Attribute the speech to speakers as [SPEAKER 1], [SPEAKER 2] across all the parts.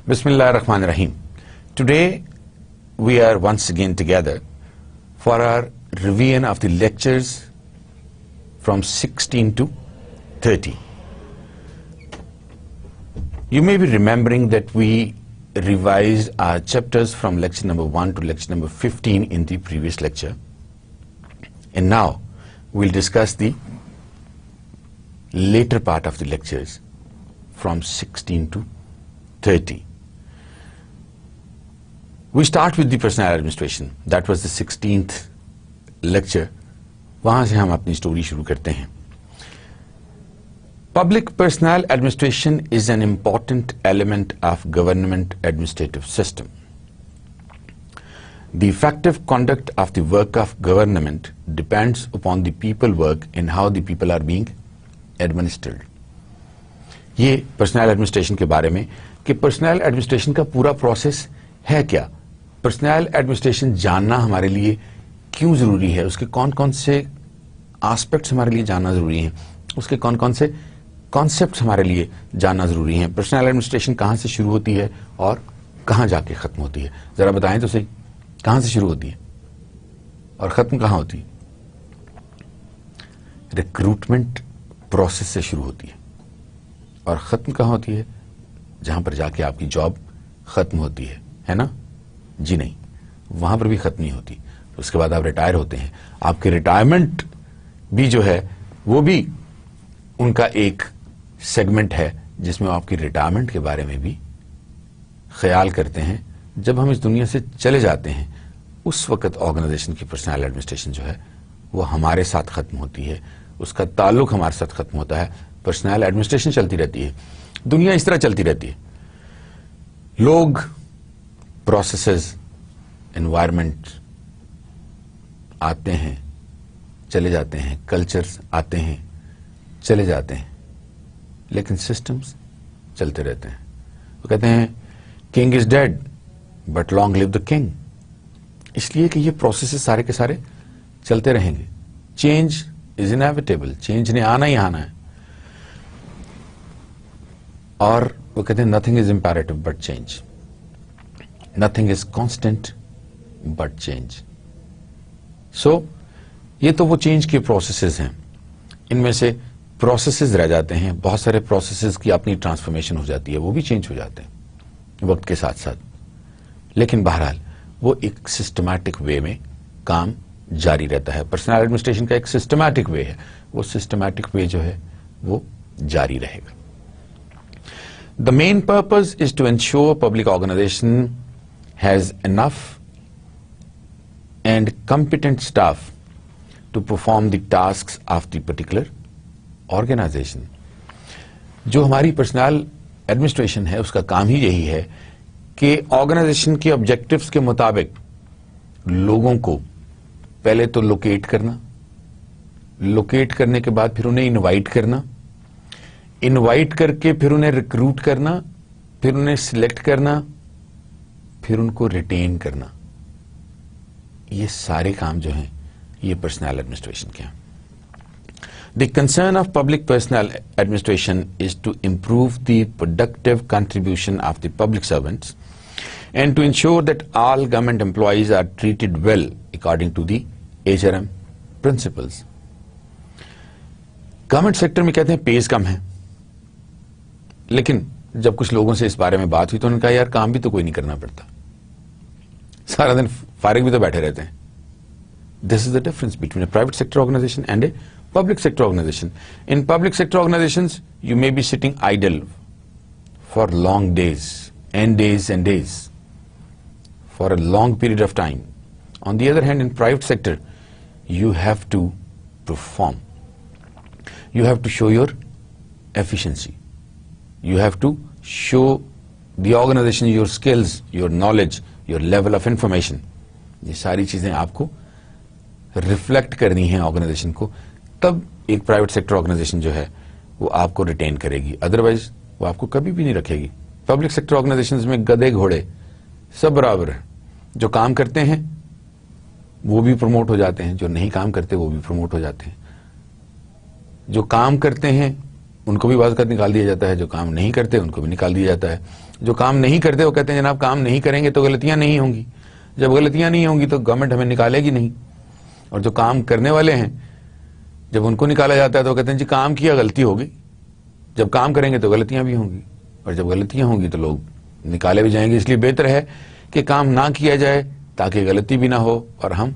[SPEAKER 1] Bismillah ar-Rahman ar-Rahim. Today we are once again together for our revision of the lectures from 16 to 30. You may be remembering that we revised our chapters from lecture number 1 to lecture number 15 in the previous lecture. And now we'll discuss the later part of the lectures from 16 to 30. We start with the personnel administration. That was the 16th lecture. وہاں سے ہم اپنی story شروع کرتے ہیں. Public personnel administration is an important element of government administrative system. The effective conduct of the work of government depends upon the people work and how the people are being administered. یہ personal administration کے بارے میں کہ personal administration کا پورا process ہے کیا. Personal administration جاننا ہمارے لیے کیوں ضروری ہے, اس کے کون کون سے آسپیکٹس ہمارے لیے جاننا ضروری ہیں, اس کے کون کون سے کانسیپٹس ہمارے لیے جاننا ضروری ہیں. پرسنل ایڈمنسٹریشن کہاں سے شروع ہوتی ہے اور کہاں جا کے ختم ہوتی ہے, ذرا بتائیں تو صحیح. کہاں سے شروع ہوتی ہے اور ختم کہاں ہوتی ہے؟ ریکروٹمنٹ پروسیس سے شروع ہوتی ہے اور ختم کہاں ہوتی ہے؟ جہاں پر جا کے آپ کی جاب ختم ہوتی ہے نا؟ جی نہیں, وہاں پر بھی ختم نہیں ہوتی. اس کے بعد آپ ریٹائر ہوتے ہیں. آپ کے ریٹائرمنٹ بھی جو ہے وہ بھی ان کا ایک سیگمنٹ ہے جس میں آپ کی ریٹائرمنٹ کے بارے میں بھی خیال کرتے ہیں. جب ہم اس دنیا سے چلے جاتے ہیں اس وقت آرگنائزیشن کی پرسنل ایڈمنسٹریشن جو ہے وہ ہمارے ساتھ ختم ہوتی ہے, اس کا تعلق ہمارے ساتھ ختم ہوتا ہے. پرسنل ایڈمنسٹریشن چلتی رہتی ہے, دنیا اس طرح چلتی رہتی ہے. لوگ, پروسیسز, انوائرمنٹ آتے ہیں چلے جاتے ہیں, کلچرز آتے ہیں چلے جاتے ہیں, لیکن سسٹمز چلتے رہتے ہیں. وہ کہتے ہیں king is dead but long live the king, اس لیے کہ یہ پروسیسز سارے کے سارے چلتے رہیں گے. چینج از انیویٹیبل, چینج نے آنا ہی آنا ہے. اور وہ کہتے ہیں nothing is imperative but change, nothing is constant but change. So یہ تو وہ چینج کے پروسیسز ہیں. ان میں سے پروسیسز رہ جاتے ہیں, بہت سارے پروسیسز کی اپنی ٹرانسفارمیشن ہو جاتی ہے, وہ بھی چینج ہو جاتے ہیں وقت کے ساتھ ساتھ. لیکن بہرحال وہ ایک سسٹمیٹک وے میں کام جاری رہتا ہے. پرسنل ایڈمنسٹریشن کا ایک سسٹمیٹک وے ہے, وہ سسٹمیٹک وے جو ہے وہ جاری رہے گا. The main purpose is to ensure public organization has enough and competent staff to perform the tasks of the particular organization. جو ہماری پرسنل ایڈمنسٹریشن ہے اس کا کام ہی یہی ہے کہ آرگنائزیشن کے آبجیکٹوز کے مطابق لوگوں کو پہلے تو لوکیٹ کرنا, لوکیٹ کرنے کے بعد پھر انہیں انوائٹ کرنا, انوائٹ کر کے پھر انہیں ریکروٹ کرنا, پھر انہیں سلیکٹ کرنا, پھر ان کو ریٹین کرنا. یہ سارے کام جو ہیں یہ پرسنل ایڈمنسٹریشن کے ہیں. The concern of public personnel administration is to improve the productive contribution of the public servants and to ensure that all government employees are treated well according to the HRM principles. Government sector میں کہتے ہیں Ps کم ہے, لیکن جب کچھ لوگوں سے اس بارے میں بات ہوئی تو انہوں نے کہا یار کام بھی تو کوئی نہیں کرنا پڑتا, سارا دن فارغ بھی تو بیٹھے رہتے ہیں. This is the difference between a private sector organization and a public sector organization. In public sector organizations you may be sitting idle for long days and days and days for a long period of time. On the other hand in private sector you have to perform, you have to show your efficiency, you have to show the organization your skills, your knowledge, your level of information. یہ ساری چیزیں آپ کو reflect کرنی ہے organization کو, تب ایک پرائیویٹ سیکٹر آرگنائزیشن جو ہے وہ آپ کو ریٹین کرے گی, ادروائز وہ آپ کو کبھی بھی نہیں رکھے گی. پبلک سیکٹر آرگنائزیشنز میں گدے گھوڑے سب برابر ہیں, جو کام کرتے ہیں وہ بھی پروموٹ ہو جاتے ہیں, جو نہیں کام کرتے وہ بھی پروموٹ ہو جاتے ہیں. جو کام کرتے ہیں ان کو بھی بعض اوقات نکال دیا جاتا ہے, جو کام نہیں کرتے ان کو بھی نکال دیا جاتا ہے. جو کام نہیں کرتے وہ کہتے ہیں جناب کام نہیں کریں گے تو غلطیاں نہیں ہوں گی, جب غلطیاں نہیں ہوں گی تو گورنمنٹ ہمیں نکالے گی نہیں. اور جو کام کرنے والے ہیں جب ان کو نکالا جاتا ہے تو کہتے ہیں جی کام کیا غلطی ہوگی, جب کام کریں گے تو غلطیاں بھی ہوں گی, اور جب غلطیاں ہوں گی تو لوگ نکالے بھی جائیں گے. اس لیے بہتر ہے کہ کام نہ کیا جائے تاکہ غلطی بھی نہ ہو اور ہم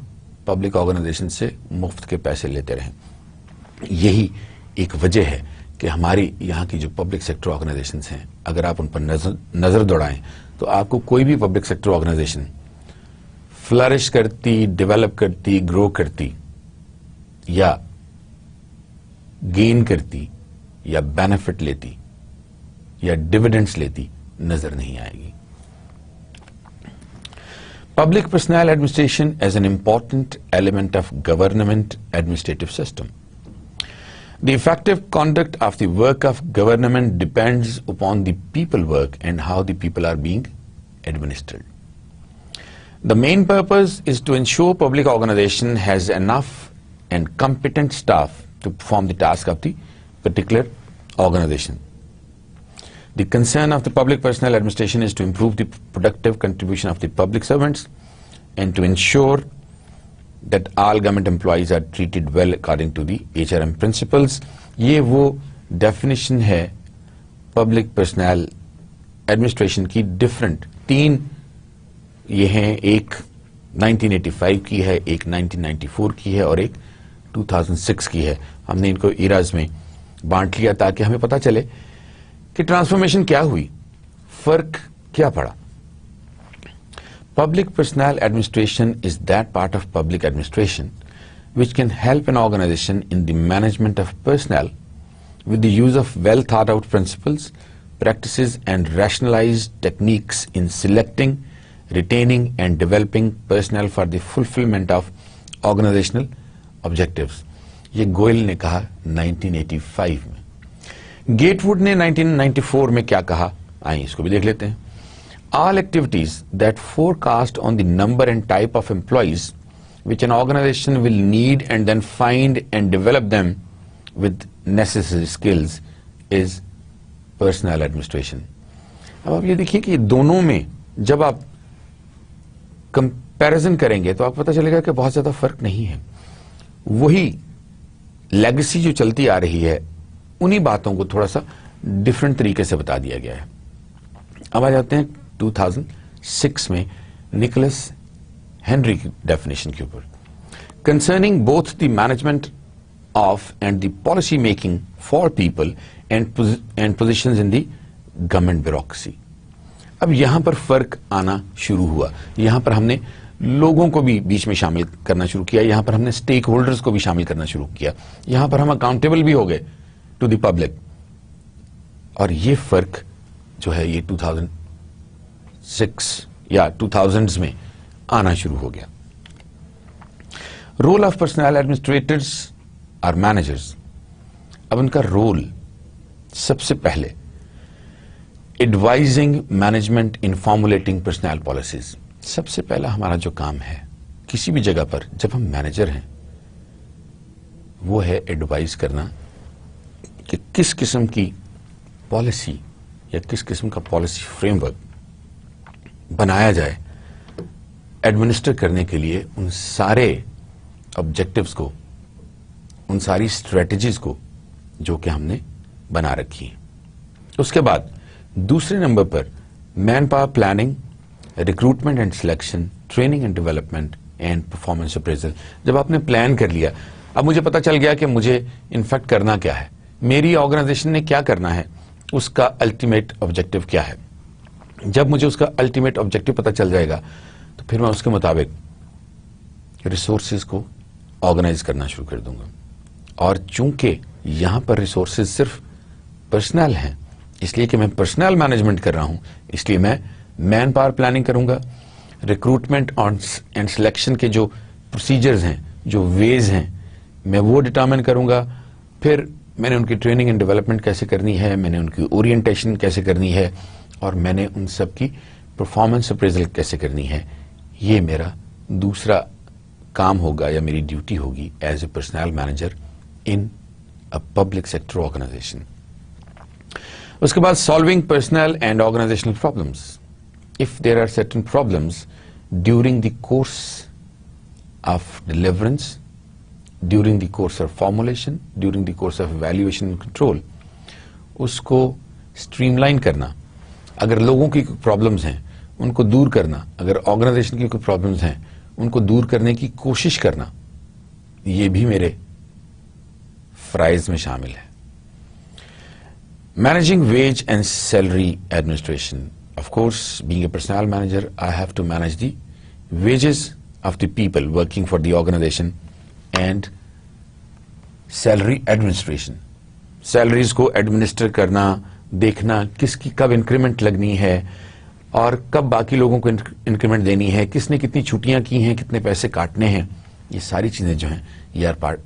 [SPEAKER 1] پبلک آرگنائزیشن سے مفت کے پیسے لیتے رہیں. یہی ایک وجہ ہے کہ ہماری یہاں کی جو پبلک سیکٹر آرگنائزیشنز ہیں, اگر آپ ان پر نظر دوڑائیں تو آپ کو کوئی بھی پبلک سیکٹر آرگنائزیشن فلرش کرتی, ڈیولپ کرتی, گرو کرتی یا گین کرتی یا بینیفٹ لیتی یا ڈویڈنڈز لیتی نظر نہیں آئے گی. Public personnel administration as an important element of government administrative system. The effective conduct of the work of government depends upon the people work and how the people are being administered. The main purpose is to ensure public organization has enough and competent staff to perform the task of the particular organization. The concern of the public personnel administration is to improve the productive contribution of the public servants and to ensure that all government employees are treated well according to the HRM principles. یہ وہ definition ہے public personnel administration کی different تین یہ ہیں, ایک 1985 کی ہے, ایک 1994 کی ہے اور ایک 2006 کی ہے. ہم نے ان کو ایراز میں بانٹ لیا تاکہ ہمیں پتا چلے کہ ٹرانسفارمیشن کیا ہوئی, فرق کیا پڑا. Public personnel administration is that part of public administration which can help an organization in the management of personnel with the use of well thought out principles, practices and rationalized techniques in selecting, retaining and developing personnel for the fulfillment of organizational objectives. یہ گوئل نے کہا 1985 میں. Get would نے 1994 میں کیا کہا, آئیں اس کو بھی دیکھ لیتے ہیں. All activities that forecast on the number and type of employees which an organization will need and then find and develop them with necessary skills is personnel administration. اب آپ یہ دیکھیے کہ دونوں میں جب آپ کمپیرزن کریں گے تو آپ کو پتہ چلے گا کہ بہت زیادہ فرق نہیں ہے. وہی لیگسی جو چلتی آ رہی ہے انہی باتوں کو تھوڑا سا ڈفرنٹ طریقے سے بتا دیا گیا ہے. اب آ جاتے ہیں 2006 میں نکولس ہنری کی ڈیفینیشن کے اوپر. Concerning both the management of and the policy making for people and positions in the government bureaucracy. اب یہاں پر فرق آنا شروع ہوا. یہاں پر ہم نے لوگوں کو بھی بیچ میں شامل کرنا شروع کیا, یہاں پر ہم نے اسٹیک ہولڈرز کو بھی شامل کرنا شروع کیا, یہاں پر ہم اکاؤنٹیبل بھی ہو گئے ٹو دی پبلک. اور یہ فرق جو ہے یہ 2006 یا 2000s میں آنا شروع ہو گیا. رول آف پرسنل ایڈمنسٹریٹرز اور مینیجرز. اب ان کا رول سب سے پہلے ایڈوائزنگ مینجمنٹ ان فارمولیٹنگ پرسنل پالیسیز. سب سے پہلا ہمارا جو کام ہے کسی بھی جگہ پر جب ہم مینیجر ہیں وہ ہے ایڈوائز کرنا کہ کس قسم کی پالیسی یا کس قسم کا پالیسی فریم ورک بنایا جائے ایڈمنسٹر کرنے کے لیے ان سارے آبجیکٹیوز کو, ان ساری اسٹریٹجیز کو جو کہ ہم نے بنا رکھی ہیں. اس کے بعد دوسرے نمبر پر man power planning, recruitment and selection, training and development and performance appraisal. جب آپ نے پلان کر لیا, اب مجھے پتا چل گیا کہ مجھے انفیکٹ کرنا کیا ہے, میری آرگنائزیشن نے کیا کرنا ہے, اس کا الٹیمیٹ آبجیکٹو کیا ہے. جب مجھے اس کا الٹیمیٹ آبجیکٹو پتا چل جائے گا تو پھر میں اس کے مطابق ریسورسز کو آرگنائز کرنا شروع کر دوں گا. اور چونکہ یہاں پر ریسورسز صرف پرسنل ہیں, اس لیے کہ میں پرسنل مینجمنٹ کر رہا ہوں, اس لیے میں مین پاور پلاننگ کروں گا. ریکروٹمنٹ اینڈ سلیکشن کے جو پروسیجرز ہیں جو ویز ہیں میں وہ ڈٹرمن کروں گا. پھر میں نے ان کی ٹریننگ اینڈ ڈیولپمنٹ کیسے کرنی ہے, میں نے ان کی اورینٹیشن کیسے کرنی ہے, اور میں نے ان سب کی پرفارمنس اپریزل کیسے کرنی ہے. یہ میرا دوسرا کام ہوگا یا میری ڈیوٹی ہوگی as a personnel manager in a public sector organization. اس کے بعد solving personnel and organizational problems. If there are certain problems during the course of deliverance, during the course of formulation, during the course of evaluation and control, اس کو stream line کرنا. اگر لوگوں کی کوئی پرابلمس ہیں ان کو دور کرنا, اگر آرگنائزیشن کی کوئی پرابلمس ہیں ان کو دور کرنے کی کوشش کرنا, یہ بھی میرے فرائض میں شامل ہے. Managing wage and salary administration. Of course being a personnel manager I have to manage the wages of the people working for the organisation and salary administration. Salaries کو ایڈمنسٹر کرنا, دیکھنا کس کی کب انکریمنٹ لگنی ہے اور کب باقی لوگوں کو انکریمنٹ دینی ہے, کس نے کتنی چھٹیاں کی ہیں, کتنے پیسے کاٹنے ہیں, یہ ساری چیزیں جو ہیں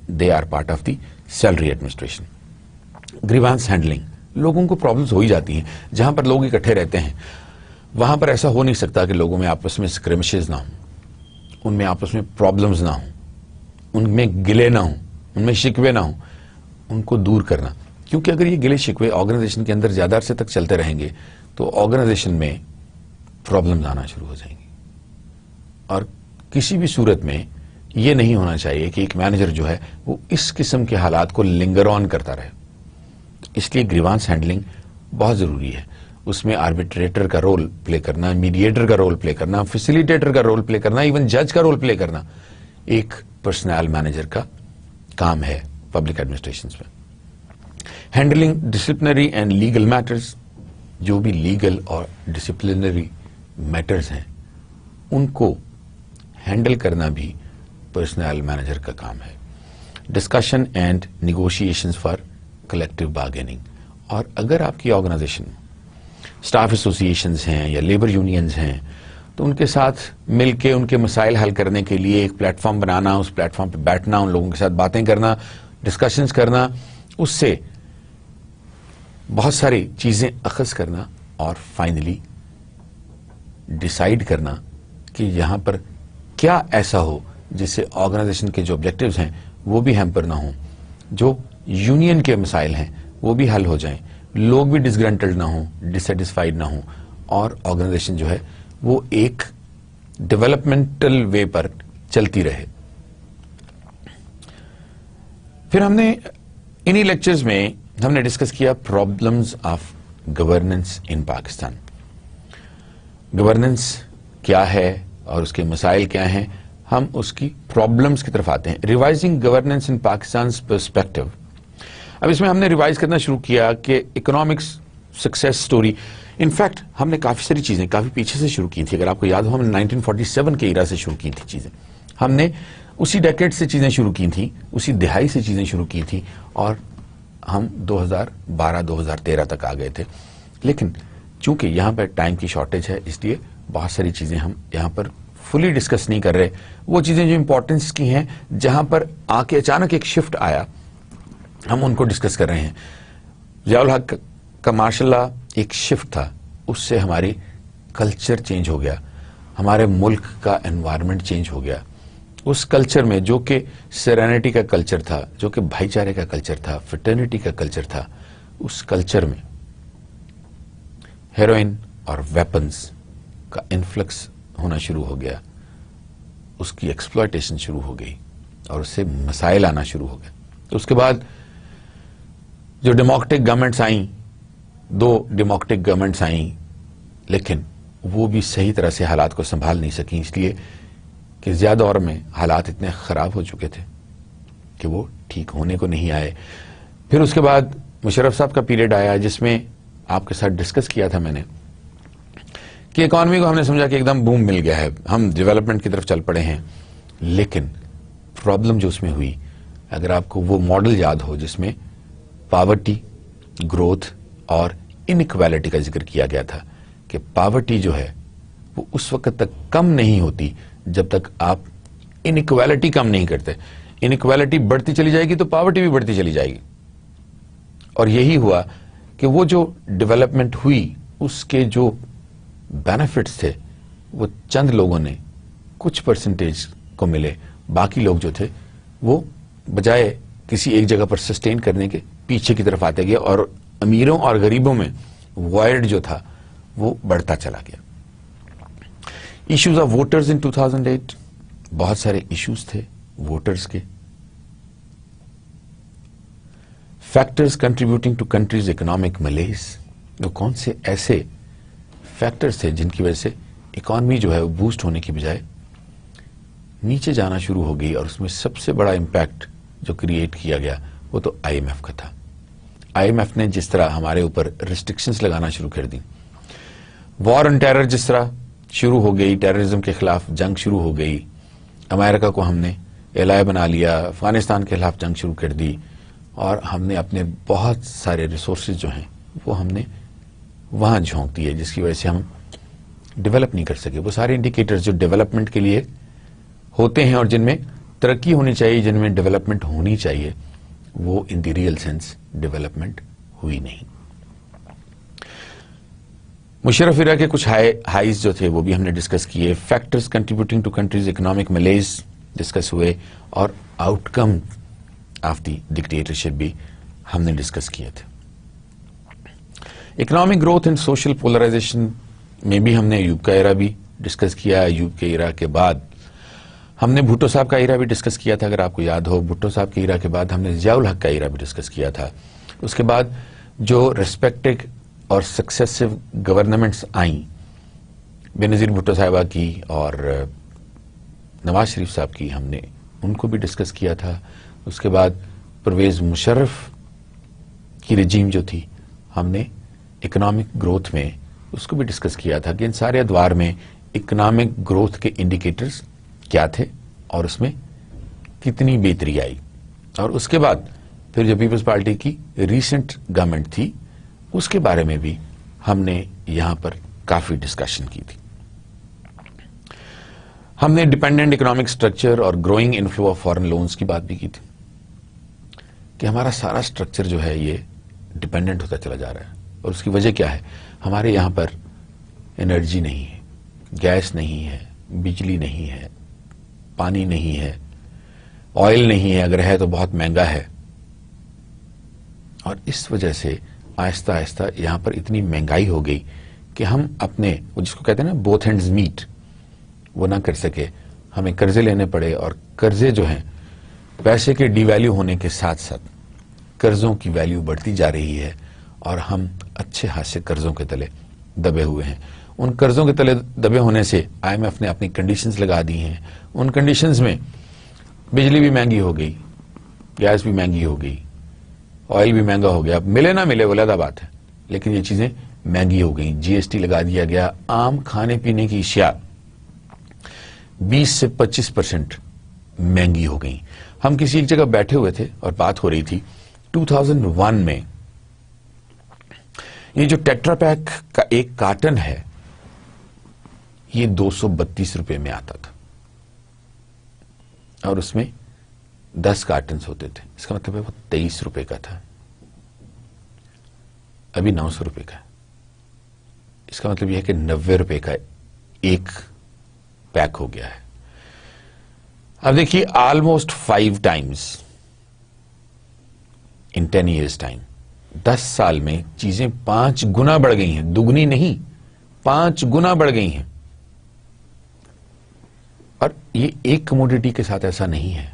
[SPEAKER 1] they are part of the salary administration. Grievance handling. لوگوں کو پرابلمس ہو ہی جاتی ہیں. جہاں پر لوگ اکٹھے رہتے ہیں وہاں پر ایسا ہو نہیں سکتا کہ لوگوں میں آپس میں اسکرمشز نہ ہوں, ان میں آپس میں پرابلمز نہ ہوں, ان میں گلے نہ ہوں, ان میں شکوے نہ ہوں. ان کو دور کرنا, کیونکہ اگر یہ گلے شکوے آرگنائزیشن کے اندر زیادہ عرصے تک چلتے رہیں گے تو آرگنائزیشن میں پرابلمز آنا شروع ہو جائیں گی. اور کسی بھی صورت میں یہ نہیں ہونا چاہیے کہ ایک مینیجر جو ہے وہ اس قسم کے حالات کو لنگر آن کرتا رہے. اس لیے گریوانس ہینڈلنگ بہت ضروری ہے. اس میں آربیٹریٹر کا رول پلے کرنا, میڈیٹر کا رول پلے کرنا, فیسیلیٹیٹر کا رول پلے کرنا, ایون جج کا رول پلے کرنا ایک پرسنل مینیجر کا کام ہے پبلک ایڈمنسٹریشنز میں. Handling disciplinary and legal matters. جو بھی لیگل اور ڈسپلنری میٹرز ہیں ان کو ہینڈل کرنا بھی پرسنل مینیجر کا کام ہے. Discussion and negotiations for collective bargaining. اور اگر آپ کی آرگنائزیشن اسٹاف ایسوسیشنز ہیں یا لیبر یونینز ہیں تو ان کے ساتھ مل کے ان کے مسائل حل کرنے کے لیے ایک پلیٹ فارم بنانا, اس پلیٹ فارم پہ بیٹھنا, ان لوگوں کے ساتھ باتیں کرنا, ڈسکشنز کرنا, اس سے بہت ساری چیزیں اخذ کرنا اور فائنلی ڈیسائیڈ کرنا کہ یہاں پر کیا ایسا ہو جس سے آرگنائزیشن کے جو آبجیکٹیوز ہیں وہ بھی ہیمپر نہ ہوں, جو یونین کے مسائل ہیں وہ بھی حل ہو جائیں, لوگ بھی ڈسگرنٹلڈ نہ ہوں, ڈسسیٹسفائیڈ نہ ہوں, اور آرگنائزیشن جو ہے وہ ایک ڈیولپمنٹل وے پر چلتی رہے. پھر ہم نے انہی لیکچرز میں ہم نے ڈسکس کیا problems of governance in Pakistan. Governance کیا ہے اور اس کے مسائل کیا ہیں, ہم اس کی پرابلمز کی طرف آتے ہیں. ریوائزنگ گورننس ان پاکستان's پرسپیکٹو. اب اس میں ہم نے ریوائز کرنا شروع کیا کہ اکنامکس سکسیس سٹوری. انفیکٹ ہم نے کافی ساری چیزیں کافی پیچھے سے شروع کی تھی. اگر آپ کو یاد ہو ہم نے 1947 کے ایرا سے شروع کی تھی چیزیں. ہم نے اسی ڈیکیڈ سے چیزیں شروع کی تھیں, اسی دہائی سے چیزیں شروع کی تھیں, اور ہم 2012-2013 تک آ گئے تھے. لیکن چونکہ یہاں پر ٹائم کی شارٹیج ہے اس لیے بہت ساری چیزیں ہم یہاں پر فلی ڈسکس نہیں کر رہے. وہ چیزیں جو امپورٹنس کی ہیں جہاں پر آ کے اچانک ایک شفٹ آیا ہم ان کو ڈسکس کر رہے ہیں. ضیاء الحق کا ماشاء اللہ ایک شفٹ تھا, اس سے ہماری کلچر چینج ہو گیا, ہمارے ملک کا انوائرمنٹ چینج ہو گیا. اس کلچر میں جو کہ سیرینٹی کا کلچر تھا, جو کہ بھائی چارے کا کلچر تھا, فٹرنیٹی کا کلچر تھا, اس کلچر میں ہیروئن اور ویپنز کا انفلکس ہونا شروع ہو گیا, اس کی ایکسپلائٹیشن شروع ہو گئی اور اس سے مسائل آنا شروع ہو گئے. اس کے بعد جو ڈیموکریٹک گورنمنٹس آئیں, 2 ڈیموکریٹک گورنمنٹس آئیں, لیکن وہ بھی صحیح طرح سے حالات کو سنبھال نہیں سکیں, اس لیے کہ زیادہ دور میں حالات اتنے خراب ہو چکے تھے کہ وہ ٹھیک ہونے کو نہیں آئے. پھر اس کے بعد مشرف صاحب کا پیریڈ آیا جس میں آپ کے ساتھ ڈسکس کیا تھا میں نے کہ اکانومی کو ہم نے سمجھا کہ ایک دم بوم مل گیا ہے, ہم ڈیولپمنٹ کی طرف چل پڑے ہیں. لیکن پرابلم جو اس میں ہوئی, اگر آپ کو وہ ماڈل یاد ہو جس میں پاورٹی, گروتھ اور انکویلٹی کا ذکر کیا گیا تھا کہ پاورٹی جو ہے وہ اس وقت تک کم نہیں ہوتی جب تک آپ انیکویلٹی کم نہیں کرتے. انیکویلٹی بڑھتی چلی جائے گی تو پاورٹی بھی بڑھتی چلی جائے گی. اور یہی ہوا کہ وہ جو ڈیولپمنٹ ہوئی اس کے جو بینیفٹس تھے وہ چند لوگوں نے کچھ پرسنٹیج کو ملے, باقی لوگ جو تھے وہ بجائے کسی ایک جگہ پر سسٹین کرنے کے پیچھے کی طرف آتے گئے, اور امیروں اور غریبوں میں وائڈ جو تھا وہ بڑھتا چلا گیا. ایشوز آف ووٹرز ان 2008, بہت سارے ایشوز تھے ووٹرز کے. Factors contributing to countries economic malaise, وہ کون سے ایسے فیکٹرز تھے جن کی وجہ سے اکانومی جو ہے وہ بوسٹ ہونے کی بجائے نیچے جانا شروع ہو گئی, اور اس میں سب سے بڑا امپیکٹ جو کریٹ کیا گیا وہ تو آئی ایم ایف کا تھا. آئی ایم ایف نے جس طرح ہمارے اوپر ریسٹرکشنز لگانا شروع کر دی, وار آن ٹیرر جس طرح شروع ہو گئی, ٹیررزم کے خلاف جنگ شروع ہو گئی, امریکہ کو ہم نے الائے بنا لیا, افغانستان کے خلاف جنگ شروع کر دی, اور ہم نے اپنے بہت سارے ریسورسز جو ہیں وہ ہم نے وہاں جھونک دیے, جس کی وجہ سے ہم ڈیولپ نہیں کر سکے. وہ سارے انڈیکیٹرز جو ڈیولپمنٹ کے لیے ہوتے ہیں اور جن میں ترقی ہونی چاہیے, جن میں ڈیولپمنٹ ہونی چاہیے, وہ ان دی ریئل سینس ڈیولپمنٹ ہوئی نہیں. مشرف ایرا کے کچھ ہائیز جو تھے وہ بھی ہم نے ڈسکس کیے. Factors contributing to countries economic maladies discuss ہوئے, اور outcome of the dictatorship بھی ہم نے ڈسکس کیے تھے. Economic growth and social polarisation میں بھی ہم نے ایوب کا ایرا بھی ڈسکس کیا. ایوب کے ایرا کے بعد ہم نے بھٹو صاحب کا ایرا بھی ڈسکس کیا تھا, اگر آپ کو یاد ہو. بھٹو صاحب کے ایرا کے بعد ہم نے ضیاء الحق کا ایرا بھی ڈسکس کیا تھا. اس کے بعد جو ریسپیکٹڈ اور سکسیسو گورنمنٹس آئیں, بینظیر بھٹو صاحبہ کی اور نواز شریف صاحب کی, ہم نے ان کو بھی ڈسکس کیا تھا. اس کے بعد پرویز مشرف کی رجیم جو تھی, ہم نے اکنامک گروتھ میں اس کو بھی ڈسکس کیا تھا کہ ان سارے ادوار میں اکنامک گروتھ کے انڈیکیٹرز کیا تھے اور اس میں کتنی بہتری آئی. اور اس کے بعد پھر جو پیپلز پارٹی کی ریسنٹ گورنمنٹ تھی اس کے بارے میں بھی ہم نے یہاں پر کافی ڈسکشن کی تھی. ہم نے ڈیپینڈنٹ اکنامک اسٹرکچر اور growing inflow of foreign loans کی بات بھی کی تھی کہ ہمارا سارا اسٹرکچر جو ہے یہ ڈیپینڈنٹ ہوتا چلا جا رہا ہے, اور اس کی وجہ کیا ہے؟ ہمارے یہاں پر انرجی نہیں ہے, گیس نہیں ہے, بجلی نہیں ہے, پانی نہیں ہے, آئل نہیں ہے, اگر ہے تو بہت مہنگا ہے. اور اس وجہ سے آہستہ آہستہ یہاں پر اتنی مہنگائی ہو گئی کہ ہم اپنے وہ جس کو کہتے ہیں نا بوتھ ہینڈز میٹ, وہ نہ کر سکے. ہمیں قرضے لینے پڑے, اور قرضے جو ہیں پیسے کے ڈی ویلیو ہونے کے ساتھ ساتھ قرضوں کی ویلیو بڑھتی جا رہی ہے, اور ہم اچھے خاصے قرضوں کے تلے دبے ہوئے ہیں. ان قرضوں کے تلے دبے ہونے سے آئی ایم ایف نے اپنی کنڈیشنز لگا دی ہیں. ان کنڈیشنز میں بجلی بھی مہنگی ہو گئی, گیس بھی مہنگی ہو گئی, آئل بھی مہنگا ہو گیا. اب ملے نہ ملے وہ علیحدہ بات ہے, لیکن یہ چیزیں مہنگی ہو گئیں. جی ایس ٹی لگا دیا گیا. عام کھانے پینے کی اشیاء 20 سے 25% مہنگی ہو گئیں. ہم کسی ایک جگہ بیٹھے ہوئے تھے اور بات ہو رہی تھی 2001 میں یہ جو ٹیٹرا پیک کا ایک کارٹن ہے یہ 232 روپے میں آتا تھا, اور اس میں 10 کارٹنز ہوتے تھے. اس کا مطلب ہے وہ 23 روپے کا تھا, ابھی 900 روپے کا ہے. اس کا مطلب یہ ہے کہ 90 روپے کا ایک پیک ہو گیا ہے. اب دیکھیے almost 5 times in 10 years time, 10 سال میں چیزیں 5 گنا بڑھ گئی ہیں. دگنی نہیں, 5 گنا بڑھ گئی ہیں. اور یہ ایک کموڈٹی کے ساتھ ایسا نہیں ہے,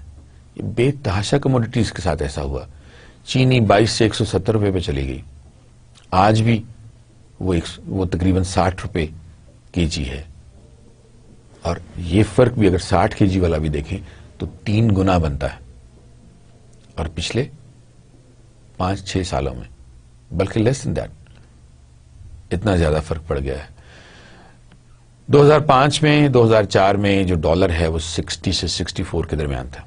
[SPEAKER 1] یہ بے تحاشا کموڈٹیز کے ساتھ ایسا ہوا. چینی 22 سے 170 روپے پہ چلی گئی, آج بھی وہ تقریباً 60 روپے کے جی ہے. اور یہ فرق بھی اگر 60 کے جی والا بھی دیکھیں تو 3 گنا بنتا ہے, اور پچھلے 5-6 سالوں میں بلکہ لیس دین دیٹ اتنا زیادہ فرق پڑ گیا ہے. 2005 میں 2004 میں جو ڈالر ہے وہ 60 سے 64 کے درمیان تھا.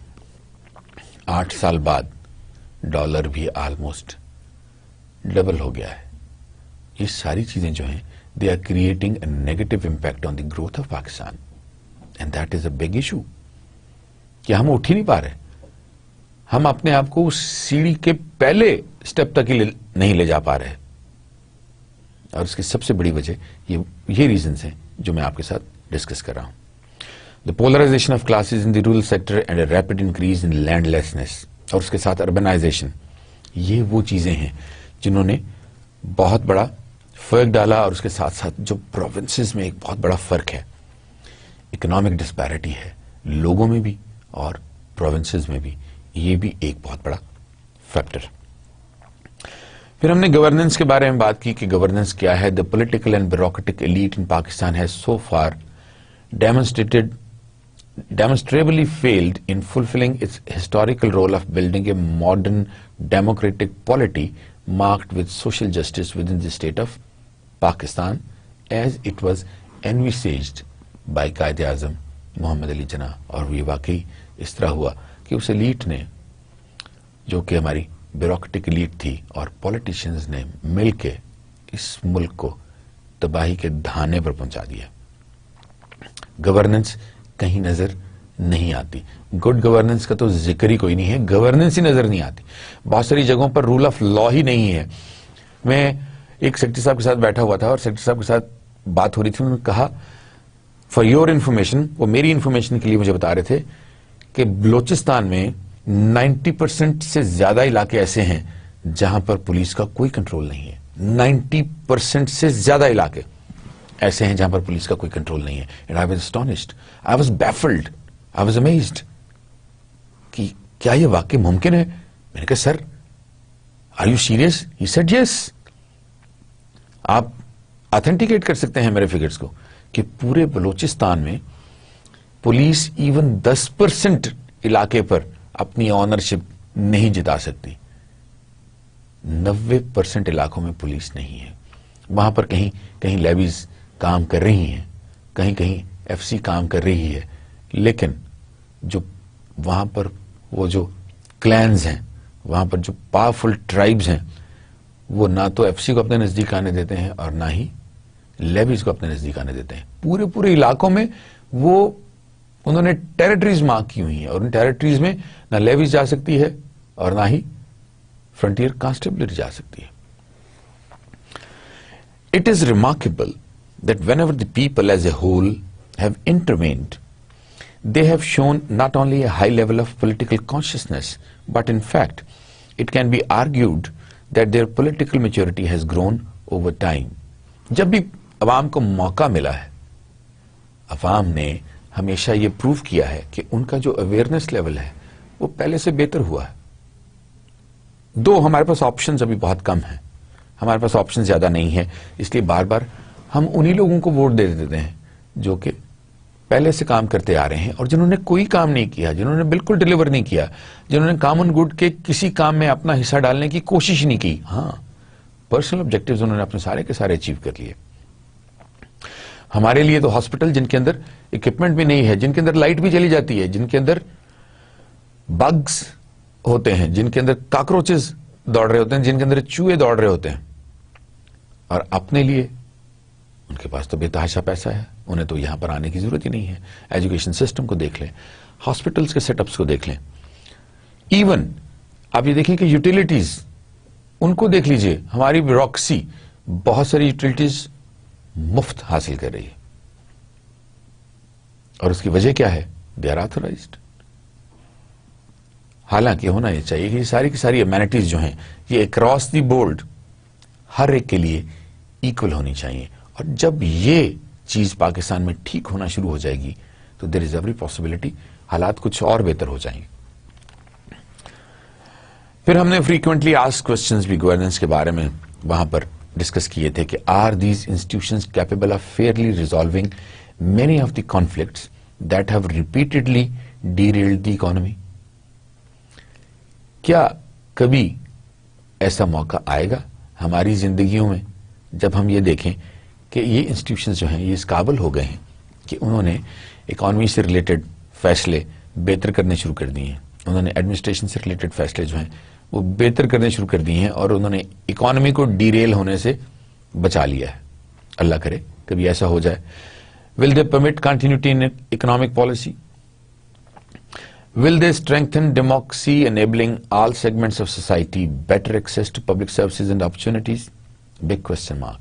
[SPEAKER 1] 8 سال بعد ڈالر بھی آلموسٹ ڈبل ہو گیا ہے. یہ ساری چیزیں جو ہیں they are creating a negative impact on the growth of Pakistan, and that is a big issue. کہ ہم اٹھ ہی نہیں پا رہے. ہم اپنے آپ کو اس سیڑھی کے پہلے سٹیپ تک ہی نہیں لے جا پا رہے. اور اس کی سب سے بڑی وجہ یہ ریزنز ہیں جو میں آپ کے ساتھ ڈسکس کر رہا ہوں. The polarization of classes in the rural sector and a rapid increase in landlessness, اور اس کے ساتھ urbanization, یہ وہ چیزیں ہیں جنہوں نے بہت بڑا فرق ڈالا. اور اس کے ساتھ ساتھ جو پروونسز میں ایک بہت بڑا فرق ہے, اکنامک ڈسپیرٹی ہے لوگوں میں بھی اور پروونسز میں بھی, یہ بھی ایک بہت بڑا فیکٹر. پھر ہم نے گورننس کے بارے میں بات کی کہ گورننس کیا ہے. The political and bureaucratic elite in Pakistan has so far demonstrably failed in fulfilling its historical role of building a modern democratic polity marked with social justice within the state of Pakistan as it was envisaged by Quaid Azam محمد علی جناح. اور یہ واقعی اس طرح ہوا کہ اس elite نے, جو کہ ہماری بیوروکریٹک ایلیٹ تھی, اور پولیٹیشنز نے مل کے اس ملک کو تباہی کے دھانے پر پہنچا دیا. گورننس کہیں نظر نہیں آتی. گڈ گورننس کا تو ذکر ہی کوئی نہیں ہے, گورننس ہی نظر نہیں آتی. بہت ساری جگہوں پر رول آف لا ہی نہیں ہے. میں ایک سیکرٹری صاحب کے ساتھ بیٹھا ہوا تھا اور سیکرٹری صاحب کے ساتھ بات ہو رہی تھی. انہوں نے کہا فار یور انفارمیشن, وہ میری انفارمیشن کے لیے مجھے بتا رہے تھے کہ بلوچستان میں 90% سے زیادہ علاقے ایسے ہیں جہاں پر پولیس کا کوئی کنٹرول نہیں ہے. 90% سے زیادہ علاقے ایسے ہیں جہاں پر پولیس کا کوئی کنٹرول نہیں ہے. And I was astonished, I was baffled, I was amazed کہ کیا یہ واقعی ممکن ہے. میں نے کہا sir are you serious? He said yes. آپ اتھینٹیکیٹ کر سکتے ہیں میرے فگرز کو کہ پورے بلوچستان میں پولیس ایون 10% علاقے پر اپنی آنرشپ نہیں جتا سکتی. 90% علاقوں میں پولیس نہیں ہے. وہاں پر کہیں کہیں لیویز کام کر رہی ہیں, کہیں کہیں ایف سی کام کر رہی ہے, لیکن جو وہاں پر وہ جو کلینز ہیں, وہاں پر جو پاورفل ٹرائبز ہیں, وہ نہ تو ایف سی کو اپنے نزدیک آنے دیتے ہیں اور نہ ہی لیویز کو اپنے نزدیک آنے دیتے ہیں. پورے علاقوں میں وہ انہوں نے ٹیریٹریز مارک کی ہوئی ہیں, اور ان ٹیریٹریز میں نہ لیویز جا سکتی ہے اور نہ ہی فرنٹیئر کانسٹیبلری جا سکتی ہے. It is remarkable that whenever the people as a whole have intervened, they have shown not only a high level of political consciousness, but in fact, it can be argued that their political maturity has grown over time. جب بھی عوام کو موقع ملا ہے, عوام نے ہمیشہ یہ پروف کیا ہے کہ ان کا جو اویئرنس لیول ہے وہ پہلے سے بہتر ہوا ہے. دو ہمارے پاس آپشنز ابھی بہت کم ہیں, ہمارے پاس آپشن زیادہ نہیں ہے, اس لیے بار بار ہم انہی لوگوں کو ووٹ دے دیتے ہیں جو کہ پہلے سے کام کرتے آ رہے ہیں اور جنہوں نے کوئی کام نہیں کیا, جنہوں نے بالکل ڈیلیور نہیں کیا, جنہوں نے کامن گڈ کے کسی کام میں اپنا حصہ ڈالنے کی کوشش نہیں کی. ہاں, پرسنل آبجیکٹیوز انہوں نے اپنے سارے کے سارے اچیو کر لیے. ہمارے لیے تو ہاسپٹل جن کے اندر اکوپمنٹ بھی نہیں ہے, جن کے اندر لائٹ بھی چلی جاتی ہے, جن کے اندر بگز ہوتے ہیں, جن کے اندر کاکروچز دوڑ رہے ہوتے ہیں, جن کے اندر چوہے دوڑ رہے ہوتے ہیں, اور اپنے لیے ان کے پاس تو بے تحاشا پیسہ ہے, انہیں تو یہاں پر آنے کی ضرورت ہی نہیں ہے. ایجوکیشن سسٹم کو دیکھ لیں, ہاسپٹلس کے سیٹ اپس کو دیکھ لیں, ایون آپ یہ دیکھیں کہ یوٹیلیٹیز ان کو دیکھ لیجئے. ہماری بیوروکریسی بہت ساری یوٹیلیٹیز مفت حاصل کر رہی ہے, اور اس کی وجہ کیا ہے؟ They are authorised. حالانکہ ہونا یہ چاہیے کہ یہ ساری کی ساری امینٹیز جو ہیں یہ اکراس دی بورڈ ہر ایک کے لیے ایکول ہونی چاہیے. اور جب یہ چیز پاکستان میں ٹھیک ہونا شروع ہو جائے گی تو دیر از ایوری پاسبلٹی حالات کچھ اور بہتر ہو جائیں گے. پھر ہم نے فریکوینٹلی آسک کوسچنز بھی گورننس کے بارے میں وہاں پر ڈسکس کیے تھے کہ are these institutions capable of fairly resolving many of the conflicts that have repeatedly derailed the economy. کیا کبھی ایسا موقع آئے گا ہماری زندگیوں میں جب ہم یہ دیکھیں کہ یہ انسٹیٹیوشنز جو ہیں یہ اس قابل ہو گئے ہیں کہ انہوں نے اکانومی سے ریلیٹڈ فیصلے بہتر کرنے شروع کر دیے ہیں, انہوں نے ایڈمنسٹریشن سے ریلیٹڈ فیصلے جو ہیں وہ بہتر کرنے شروع کر دیے ہیں, اور انہوں نے اکانومی کو ڈیریل ہونے سے بچا لیا ہے. اللہ کرے کبھی ایسا ہو جائے. Will they permit continuity in economic policy? Will they strengthen democracy, enabling all segments of society better access to public services and opportunities? Big question mark.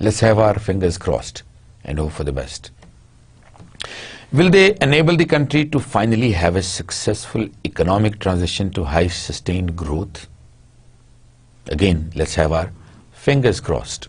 [SPEAKER 1] Let's have our fingers crossed and hope for the best. Will they enable the country to finally have a successful economic transition to high sustained growth? Again, let's have our fingers crossed.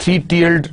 [SPEAKER 1] 3 tiered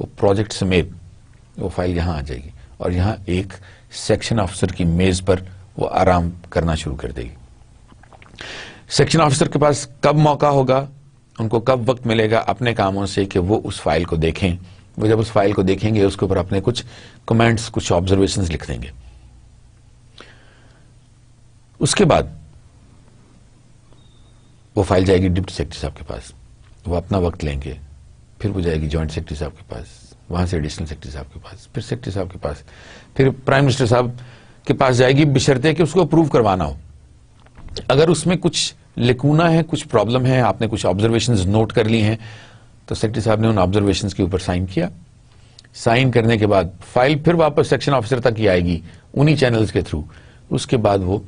[SPEAKER 1] وہ project سمیت وہ file یہاں آ جائے گی اور یہاں ایک section officer کی میز پر وہ آرام کرنا شروع کر دے گی. سیکشن آفیسر کے پاس کب موقع ہوگا, ان کو کب وقت ملے گا اپنے کاموں سے کہ وہ اس فائل کو دیکھیں. وہ جب اس فائل کو دیکھیں گے اس کے اوپر اپنے کچھ کمنٹس, کچھ آبزرویشنز لکھ دیں گے. اس کے بعد وہ فائل جائے گی ڈپٹی سیکرٹری صاحب کے پاس, وہ اپنا وقت لیں گے, پھر وہ جائے گی جوائنٹ سیکرٹری صاحب کے پاس, وہاں سے ایڈیشنل سیکرٹری صاحب کے پاس, پھر سیکرٹری صاحب کے پاس, پھر پرائم منسٹر صاحب کے پاس جائے گی بشرطے کہ اس کو اپروو کروانا ہو. اگر اس میں کچھ لکونا ہے, کچھ پرابلم ہے, آپ نے کچھ آبزرویشنز نوٹ کر لی ہیں, تو سیکرٹری صاحب نے ان آبزرویشنز کے اوپر سائن کیا. سائن کرنے کے بعد فائل پھر واپس سیکشن آفیسر تک ہی آئے گی انہی چینلز کے تھرو. اس کے بعد وہ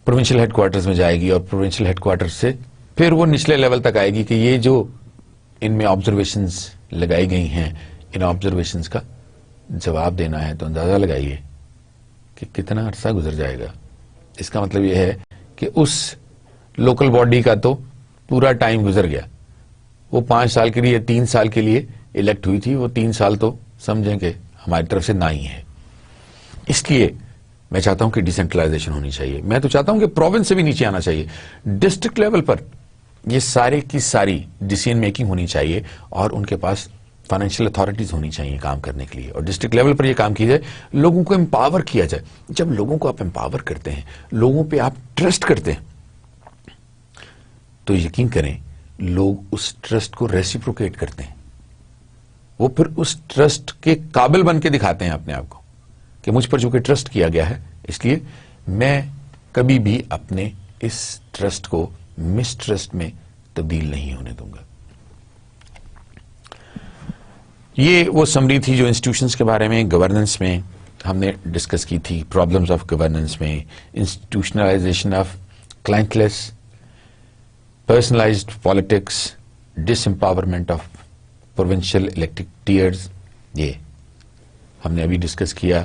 [SPEAKER 1] پروونشل ہیڈ کوارٹرز میں جائے گی اور پروونشل ہیڈ کوارٹر سے پھر وہ نچلے لیول تک آئے گی کہ یہ جو ان میں آبزرویشنز لگائی گئی ہیں, ان آبزرویشنز کا جواب دینا ہے. تو اندازہ لگائیے کہ کتنا عرصہ گزر جائے گا. اس کا مطلب یہ ہے کہ اس لوکل باڈی کا تو پورا ٹائم گزر گیا. وہ 5 سال کے لیے 3 سال کے لیے الیکٹ ہوئی تھی, وہ 3 سال تو سمجھیں کہ ہماری طرف سے نہ ہی ہے. اس لیے میں چاہتا ہوں کہ ڈیسینٹرلائزیشن ہونی چاہیے. میں تو چاہتا ہوں کہ پروونس سے بھی نیچے آنا چاہیے. ڈسٹرکٹ لیول پر یہ سارے کی ساری ڈیسیژن میکنگ ہونی چاہیے اور ان کے پاس فائنینشیل اتھارٹیز ہونی چاہیے کام کرنے کے لیے. اور ڈسٹرکٹ لیول پر یہ کام کیا جائے, لوگوں کو امپاور کیا جائے. جب لوگوں کو آپ امپاور کرتے ہیں, لوگوں پہ آپ ٹرسٹ کرتے ہیں, تو یقین کریں لوگ اس ٹرسٹ کو ریسیپروکیٹ کرتے ہیں. وہ پھر اس ٹرسٹ کے قابل بن کے دکھاتے ہیں اپنے آپ کو کہ مجھ پر چونکہ ٹرسٹ کیا گیا ہے, اس لیے میں کبھی بھی اپنے اس ٹرسٹ کو مس ٹرسٹ میں تبدیل نہیں ہونے دوں گا. یہ وہ سمری تھی جو انسٹیٹیوشنز کے بارے میں گورننس میں ہم نے ڈسکس کی تھی. پرابلمز آف گورننس میں institutionalization of clientelism, personalized politics, disempowerment of provincial electorates, یہ ہم نے ابھی ڈسکس کیا.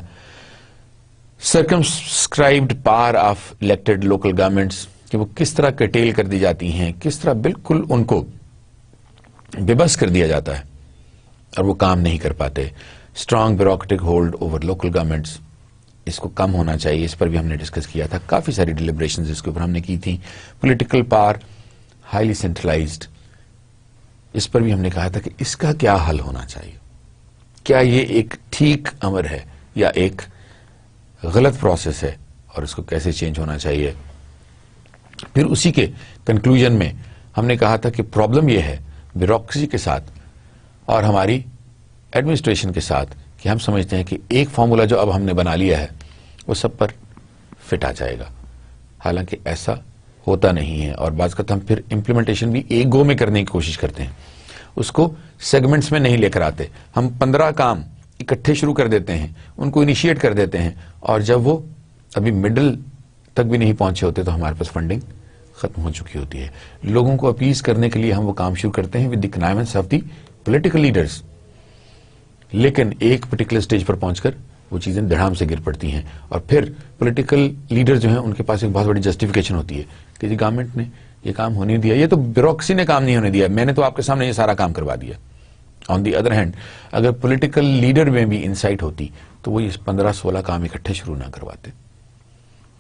[SPEAKER 1] Circumscribed power of elected local governments کہ وہ کس طرح کٹیل کر دی جاتی ہیں, کس طرح بالکل ان کو بے بس کر دیا جاتا ہے اور وہ کام نہیں کر پاتے. Strong bureaucratic hold over local governments, اس کو کم ہونا چاہیے. اس پر بھی ہم نے ڈسکس کیا تھا. کافی ساری ڈیلیبریشنز اس کے اوپر ہم نے کی تھی. پولیٹیکل پاور ہائیلی سینٹرلائزڈ, اس پر بھی ہم نے کہا تھا کہ اس کا کیا حل ہونا چاہیے. کیا یہ ایک ٹھیک امر ہے یا ایک غلط پروسیس ہے اور اس کو کیسے چینج ہونا چاہیے. پھر اسی کے کنکلوژن میں ہم نے کہا تھا کہ پرابلم یہ ہے بیوروکریسی کے ساتھ اور ہماری ایڈمنسٹریشن کے ساتھ کہ ہم سمجھتے ہیں کہ ایک فارمولا جو اب ہم نے بنا لیا ہے وہ سب پر فٹ آ جائے گا, حالانکہ ایسا ہوتا نہیں ہے. اور بعض کا ہم پھر امپلیمنٹیشن بھی ایک گو میں کرنے کی کوشش کرتے ہیں, اس کو سیگمنٹس میں نہیں لے کر آتے. ہم 15 کام اکٹھے شروع کر دیتے ہیں, ان کو انیشیٹ کر دیتے ہیں, اور جب وہ ابھی مڈل تک بھی نہیں پہنچے ہوتے تو ہمارے پاس فنڈنگ ختم ہو چکی ہوتی ہے. لوگوں کو اپیز کرنے کے لیے ہم وہ کام شروع کرتے ہیں with the connivance of the political leaders, لیکن ایک پرٹیکولر سٹیج پر پہنچ کر وہ چیزیں دھڑام سے گر پڑتی ہیں. اور پھر پولیٹیکل لیڈر جو ہیں ان کے پاس ایک بہت بڑی جسٹیفیکیشن ہوتی ہے کہ جی گورنمنٹ نے یہ کام ہونے نہیں دیا, یہ تو بیوروکریسی نے کام نہیں ہونے دیا, میں نے تو آپ کے سامنے یہ سارا کام کروا دیا. آن دی ادر ہینڈ اگر پولیٹیکل لیڈر میں بھی انسائٹ ہوتی تو وہ یہ 15-16 کام اکٹھے شروع نہ کرواتے.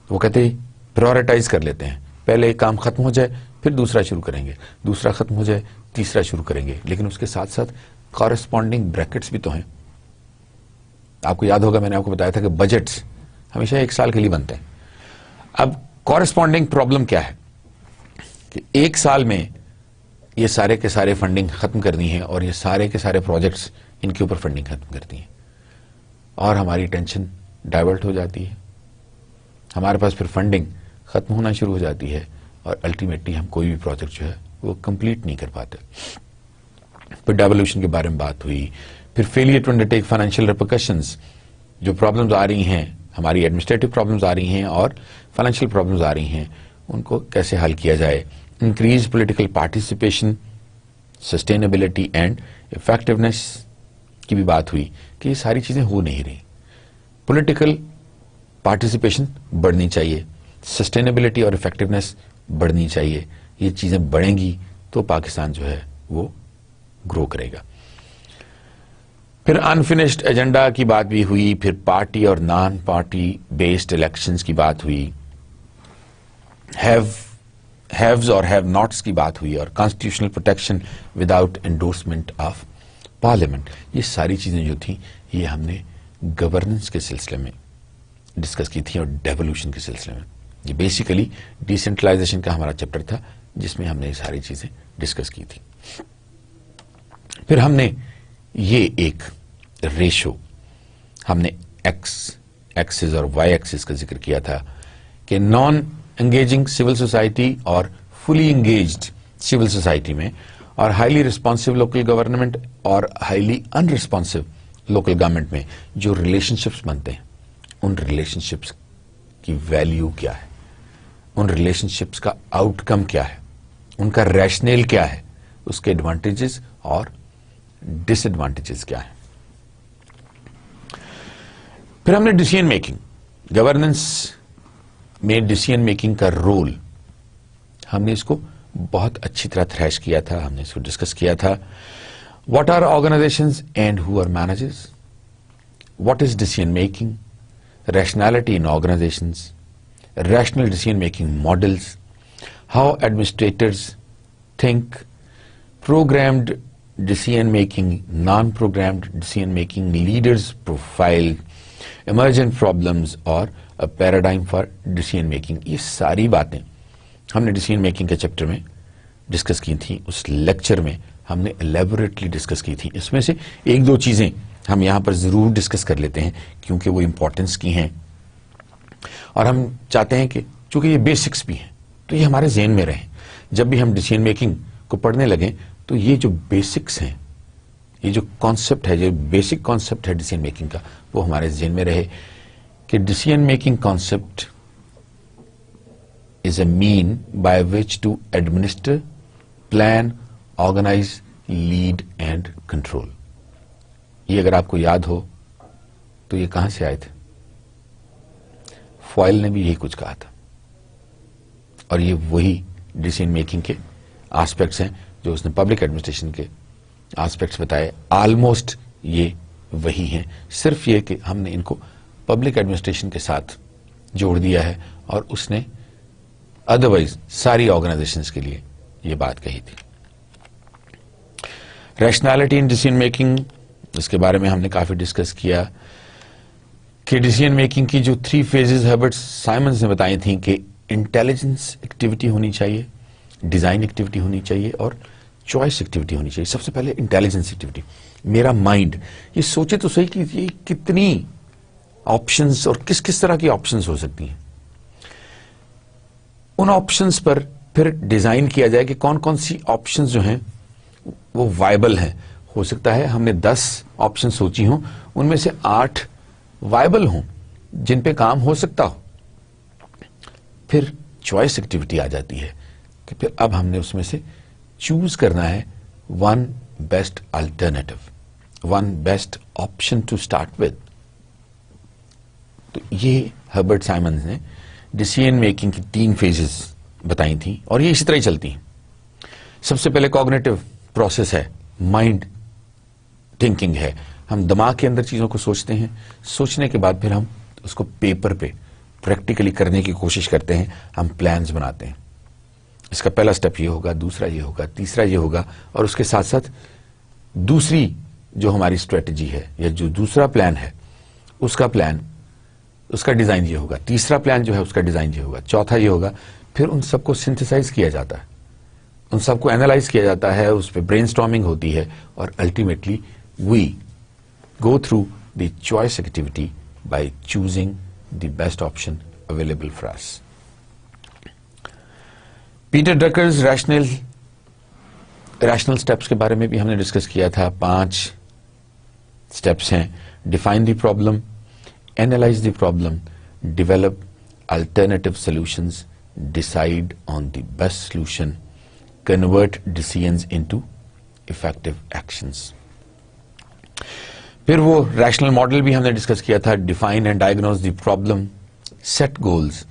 [SPEAKER 1] وہ کہتے ہیں پرائورٹائز کر لیتے ہیں, پہلے ایک کام ختم ہو جائے پھر دوسرا شروع کریں گے, دوسرا ختم ہو جائے تیسرا شروع کریں گے. لیکن اس کے ساتھ ساتھ کورسپونڈنگ بریکٹس بھی تو ہیں. آپ کو یاد ہوگا میں نے آپ کو بتایا تھا کہ بجٹس ہمیشہ 1 سال کے لیے بنتے ہیں. اب کورسپونڈنگ پرابلم کیا ہے کہ 1 سال میں یہ سارے کے سارے فنڈنگ ختم کرنی ہے اور یہ سارے کے سارے پروجیکٹس ان کے اوپر فنڈنگ ختم کرتی ہیں, اور ہماری ٹینشن ڈائیورٹ ہو جاتی ہے. ہمارے پاس پھر فنڈنگ ختم ہونا شروع ہو جاتی ہے اور الٹیمیٹلی ہم کوئی بھی پروجیکٹ جو ہے وہ کمپلیٹ نہیں کر پاتے. پھر ڈیولیوشن کے بارے میں بات ہوئی, پھر failure to undertake financial repercussions, جو پرابلمز آ رہی ہیں ہماری ایڈمنسٹریٹو پرابلمز آ رہی ہیں اور فائنینشیل پرابلمز آ رہی ہیں, ان کو کیسے حل کیا جائے. Increase political participation, sustainability and effectiveness کی بھی بات ہوئی کہ یہ ساری چیزیں ہو نہیں رہی. پولیٹیکل پارٹیسپیشن بڑھنی چاہیے, سسٹینیبلٹی اور افیکٹونیس بڑھنی چاہیے. یہ چیزیں بڑھیں گی تو پاکستان جو ہے وہ گرو کرے گا. پھر انفینشڈ ایجنڈا کی بات بھی ہوئی, پھر پارٹی اور نان پارٹی بیسڈ الیکشنز کی بات ہوئی, ہیوز اور ہیو ناٹس کی بات ہوئی, اور constitutional protection without endorsement of parliament. یہ ساری چیزیں جو تھیں یہ ہم نے گورننس کے سلسلے میں ڈسکس کی تھی اور ڈیولوشن کے سلسلے میں. یہ بیسیکلی ڈیسینٹرلائزیشن کا ہمارا چیپٹر تھا جس میں ہم نے یہ ساری چیزیں ڈسکس کی تھی. پھر ہم نے یہ ایک ریشو ہم نے ایکسز اور وائی ایکسز کا ذکر کیا تھا کہ نان انگیجنگ سول سوسائٹی اور فلی انگیجڈ سول سوسائٹی میں, اور ہائیلی ریسپانسو لوکل گورنمنٹ اور ہائیلی ان ریسپانسو لوکل گورنمنٹ میں جو ریلیشن شپس بنتے ہیں, ان ریلیشن شپس کی ویلیو کیا ہے, ان ریلیشن شپس کا آؤٹ کم کیا ہے, ان کا ریشنل کیا ہے, اس کے ایڈوانٹیجز اور ڈس ایڈوانٹیجز کیا ہیں. پھر ہم نے ڈیسیژن میکنگ, گورننس میں ڈیسیژن میکنگ کا رول, ہم نے اس کو بہت اچھی طرح تھریش کیا تھا, ہم نے اس کو ڈسکس کیا تھا. What are organisations and who are managers, what is decision making, rationality in organisations, rational decision making models, how administrators think, programmed decision making, non-programmed decision making, leaders profile, emergent problems اور a paradigm for decision making. یہ ساری باتیں ہم نے decision making کے chapter میں discuss کی تھیں, اس لیکچر میں ہم نے الیبوریٹلی ڈسکس کی تھی. اس میں سے ایک دو چیزیں ہم یہاں پر ضرور ڈسکس کر لیتے ہیں کیونکہ وہ امپورٹنس کی ہیں, اور ہم چاہتے ہیں کہ چونکہ یہ بیسکس بھی ہیں تو یہ ہمارے ذہن میں رہیں. جب بھی ہم ڈیسیژن میکنگ کو پڑھنے لگیں تو یہ جو بیسکس ہیں, یہ جو کانسیپٹ ہے, جو بیسک کانسیپٹ ہے ڈیسیژن میکنگ کا, وہ ہمارے ذہن میں رہے کہ decision making concept is a mean by which to administer, plan, organise, lead and control. یہ اگر آپ کو یاد ہو تو یہ کہاں سے آئے تھے؟ فوائل نے بھی یہی کچھ کہا تھا, اور یہ وہی ڈیسیژن میکنگ کے آسپیکٹس ہیں جو اس نے پبلک ایڈمنسٹریشن کے آسپیکٹس بتائے. آلموسٹ یہ وہی ہیں, صرف یہ کہ ہم نے ان کو پبلک ایڈمنسٹریشن کے ساتھ جوڑ دیا ہے, اور اس نے ادروائز ساری آرگنائزیشنز کے لیے یہ بات کہی تھی. ریشنالٹی ان ڈیسیژن میکنگ, اس کے بارے میں ہم نے کافی ڈسکس کیا کہ ڈیسیژن میکنگ کی جو 3 phases ہربرٹ سائمنز نے بتائی تھیں کہ انٹیلیجنس ایکٹیویٹی ہونی چاہیے, ڈیزائن ایکٹیویٹی ہونی چاہیے, اور چوائس ایکٹیویٹی ہونی چاہیے. سب سے پہلے انٹیلیجنس ایکٹیویٹی, میرا مائنڈ یہ سوچے تو صحیح کہ یہ کتنی آپشنز اور کس کس طرح کی آپشنز ہو سکتی ہیں. ان آپشنز پر پھر ڈیزائن کیا جائے کہ کون کون سی آپشنز جو ہیں وہ وائبل ہیں. ہو سکتا ہے ہم نے 10 آپشن سوچی ہوں, ان میں سے 8 وائبل ہوں جن پہ کام ہو سکتا ہو. پھر چوائس ایکٹیویٹی آ جاتی ہے کہ پھر اب ہم نے اس میں سے چوز کرنا ہے one best alternative, one best option to start with. تو یہ ہربرٹ سائمنز نے ڈیسیژن میکنگ کی 3 phases بتائی تھیں, اور یہ اسی طرح ہی چلتی ہیں. سب سے پہلے کوگنیٹو پروسیس ہے, مائنڈ تھنکنگ ہے. ہم دماغ کے اندر چیزوں کو سوچتے ہیں, سوچنے کے بعد پھر ہم اس کو پیپر پہ پریکٹیکلی کرنے کی کوشش کرتے ہیں, ہم پلانز بناتے ہیں. اس کا پہلا سٹیپ یہ ہوگا, دوسرا یہ ہوگا, تیسرا یہ ہوگا, اور اس کے ساتھ ساتھ دوسری جو ہماری اسٹریٹجی ہے یا جو دوسرا پلان ہے اس کا پلان, اس کا ڈیزائن یہ ہوگا, تیسرا پلان جو ہے اس کا ڈیزائن یہ ہوگا, چوتھا یہ ہوگا. پھر ان سب کو سنتھسائز کیا جاتا ہے, ان سب کو اینالائز کیا جاتا ہے, اس پہ برین اسٹارمنگ ہوتی ہے, اور ultimately we go through the choice activity by choosing the best option available for us. Peter Drucker's rational steps کے بارے میں بھی ہم نے ڈسکس کیا تھا. 5 اسٹیپس ہیں. Define the problem, analyse the problem, develop alternative solutions, decide on the best solution, convert decisions into effective actions. پھر وہ ریشنل ماڈل بھی ہم نے ڈسکس کیا تھا. Define and diagnose the problem, set goals,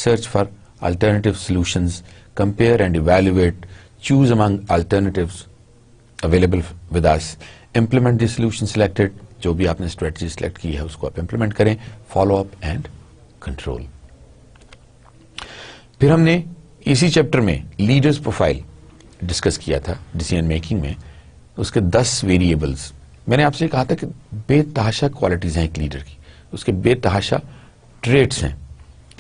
[SPEAKER 1] search for alternative solutions, compare and evaluate, choose among alternatives available with us, implement the solution selected, جو بھی آپ نے اسٹریٹجی سلیکٹ کی ہے اس کو آپ امپلیمنٹ کریں. Follow up and control. پھر ہم نے اسی چیپٹر میں لیڈرز پروفائل ڈسکس کیا تھا ڈیسیژن میکنگ میں. اس کے 10 ویریبلز. میں نے آپ سے کہا تھا کہ بے تحاشا کوالٹیز ہیں ایک لیڈر کی, اس کے بے تحاشا ٹریٹس ہیں,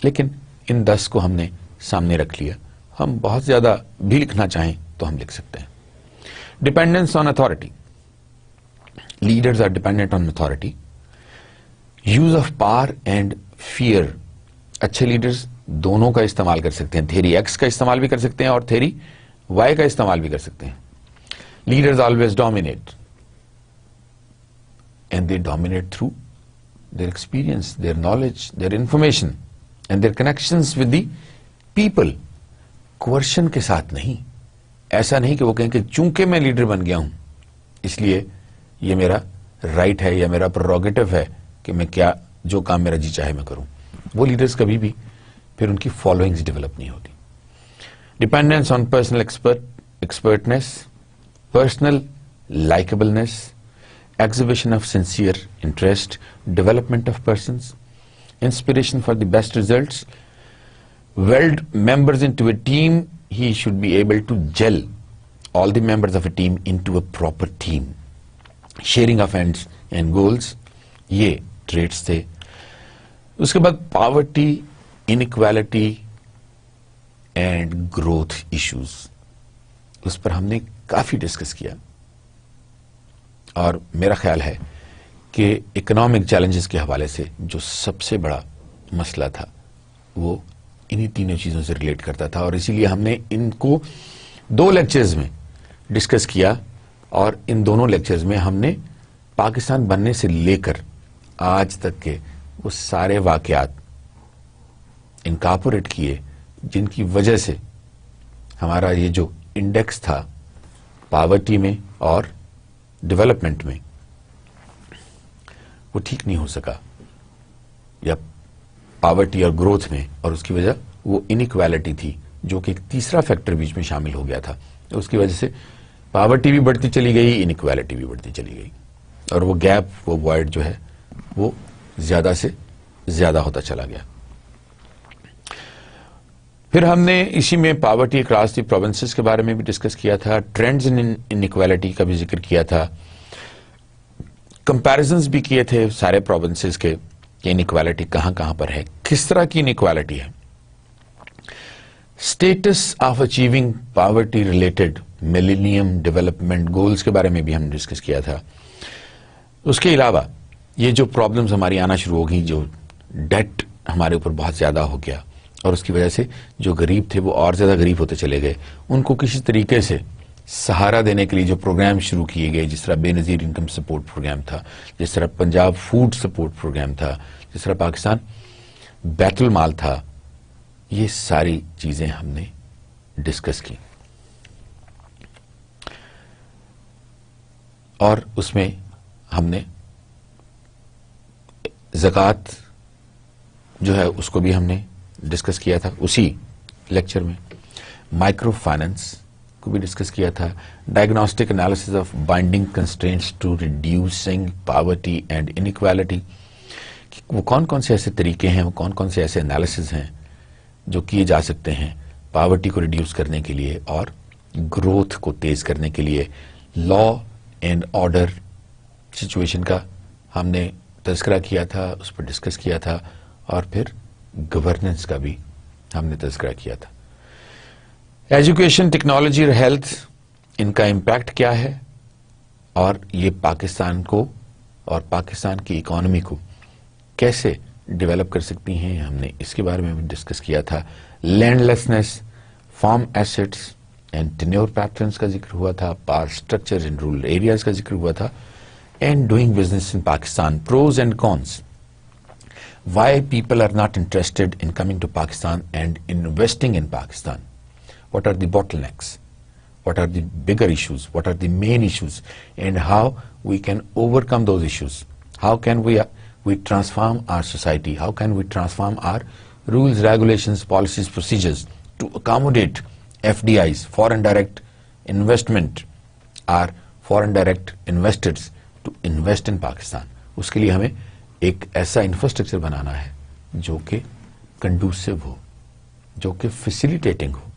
[SPEAKER 1] لیکن ان 10 کو ہم نے سامنے رکھ لیا. ہم بہت زیادہ بھی لکھنا چاہیں تو ہم لکھ سکتے ہیں. Dependence on authority. Leaders are dependent on authority. Use of power and fear. اچھے لیڈرز دونوں کا استعمال کر سکتے ہیں. تھیری ایکس کا استعمال بھی کر سکتے ہیں اور تھیری وائی کا استعمال بھی کر سکتے ہیں. Leaders always dominate and they dominate through their experience, their knowledge, their information and their connections with the people. coercion کے ساتھ نہیں. ایسا نہیں کہ وہ کہیں کہ چونکہ میں لیڈر بن گیا ہوں اس لیے یہ میرا رائٹ ہے یا میرا پروگیٹو ہے کہ میں کیا جو کام میرا جی چاہے میں کروں. وہ لیڈرز کبھی بھی پھر ان کی فالوئنگز ڈیولپ نہیں ہوتی. Dependence on personal expertness, personal likeableness, exhibition of sincere interest, development of persons, inspiration for the best results, weld members into a team. He should be able to gel all the members of a team into a proper team. Sharing of ends and goals, یہ traits تھے. اس کے بعد poverty, inequality and growth issues. اس پر ہم نے کافی discuss کیا اور میرا خیال ہے کہ اکنامک چیلنجز کے حوالے سے جو سب سے بڑا مسئلہ تھا وہ انہی تینوں چیزوں سے ریلیٹ کرتا تھا, اور اسی لیے ہم نے ان کو 2 لیکچرز میں ڈسکس کیا, اور ان دونوں لیکچرز میں ہم نے پاکستان بننے سے لے کر آج تک کے وہ سارے واقعات انکارپوریٹ کیے جن کی وجہ سے ہمارا یہ جو انڈیکس تھا پاورٹی میں اور ڈیولپمنٹ میں وہ ٹھیک نہیں ہو سکا, یا پاورٹی اور گروتھ میں, اور اس کی وجہ وہ انیکویلٹی تھی جو کہ ایک تیسرا فیکٹر بیچ میں شامل ہو گیا تھا. اس کی وجہ سے پاورٹی بھی بڑھتی چلی گئی, انیکویلٹی بھی بڑھتی چلی گئی, اور وہ گیپ, وہ وائڈ جو ہے وہ زیادہ سے زیادہ ہوتا چلا گیا. پھر ہم نے اسی میں پاورٹی اکراس دی پروونسز کے بارے میں بھی ڈسکس کیا تھا, ٹرینڈز ان انیکویلٹی کا بھی ذکر کیا تھا, کمپیریزنز بھی کیے تھے سارے پروونسز کے کہ انیکویلٹی کہاں کہاں پر ہے, کس طرح کی انیکویلٹی ہے. Status of achieving poverty related millennium development goals کے بارے میں بھی ہم نے ڈسکس کیا تھا. اس کے علاوہ یہ جو پرابلمز ہماری آنا شروع ہو گئی, جو ڈیٹ ہمارے اوپر بہت زیادہ ہو گیا, اور اس کی وجہ سے جو غریب تھے وہ اور زیادہ غریب ہوتے چلے گئے, ان کو کسی طریقے سے سہارا دینے کے لیے جو پروگرام شروع کیے گئے, جس طرح بے نظیر انکم سپورٹ پروگرام تھا, جس طرح پنجاب فوڈ سپورٹ پروگرام تھا, جس طرح پاکستان بیت المال تھا, یہ ساری چیزیں ہم نے ڈسکس کی. اور اس میں ہم نے زکوٰۃ جو ہے اس کو بھی ہم نے ڈسکس کیا تھا اسی لیکچر میں. مائکرو فائنانس کو بھی ڈسکس کیا تھا. Diagnostic analysis of binding constraints to reducing poverty and inequality. وہ کون کون سے ایسے طریقے ہیں, وہ کون کون سے ایسے انالیسز ہیں جو کیے جا سکتے ہیں پاورٹی کو ریڈیوس کرنے کے لیے اور گروتھ کو تیز کرنے کے لیے. لا اینڈ آرڈر سچویشن کا ہم نے تذکرہ کیا تھا, اس پر ڈسکس کیا تھا, اور پھر گورننس کا بھی ہم نے تذکرہ کیا تھا. ایجوکیشن, ٹیکنالوجی اور ہیلتھ, ان کا امپیکٹ کیا ہے اور یہ پاکستان کو اور پاکستان کی اکانومی کو کیسے ڈیولپ کر سکتی ہیں, ہم نے اس کے بارے میں بھی ڈسکس کیا تھا. Land leases, farm assets and tenure patterns کا ذکر ہوا تھا. Power structure in rural areas کا ذکر ہوا تھا. And doing business in Pakistan, pros and cons. Why people are not interested in coming to Pakistan and investing in Pakistan? What are the bottlenecks? What are the bigger issues? What are the main issues? And how we can overcome those issues? How can we transform our society? How can we transform our rules, regulations, policies, procedures to accommodate FDIs, foreign direct investment, or foreign direct investors to invest in Pakistan. اس کے لیے ہمیں ایک ایسا infrastructure بنانا ہے جو کہ کنڈوسو ہو, جو کہ فیسیلیٹیٹنگ ہو.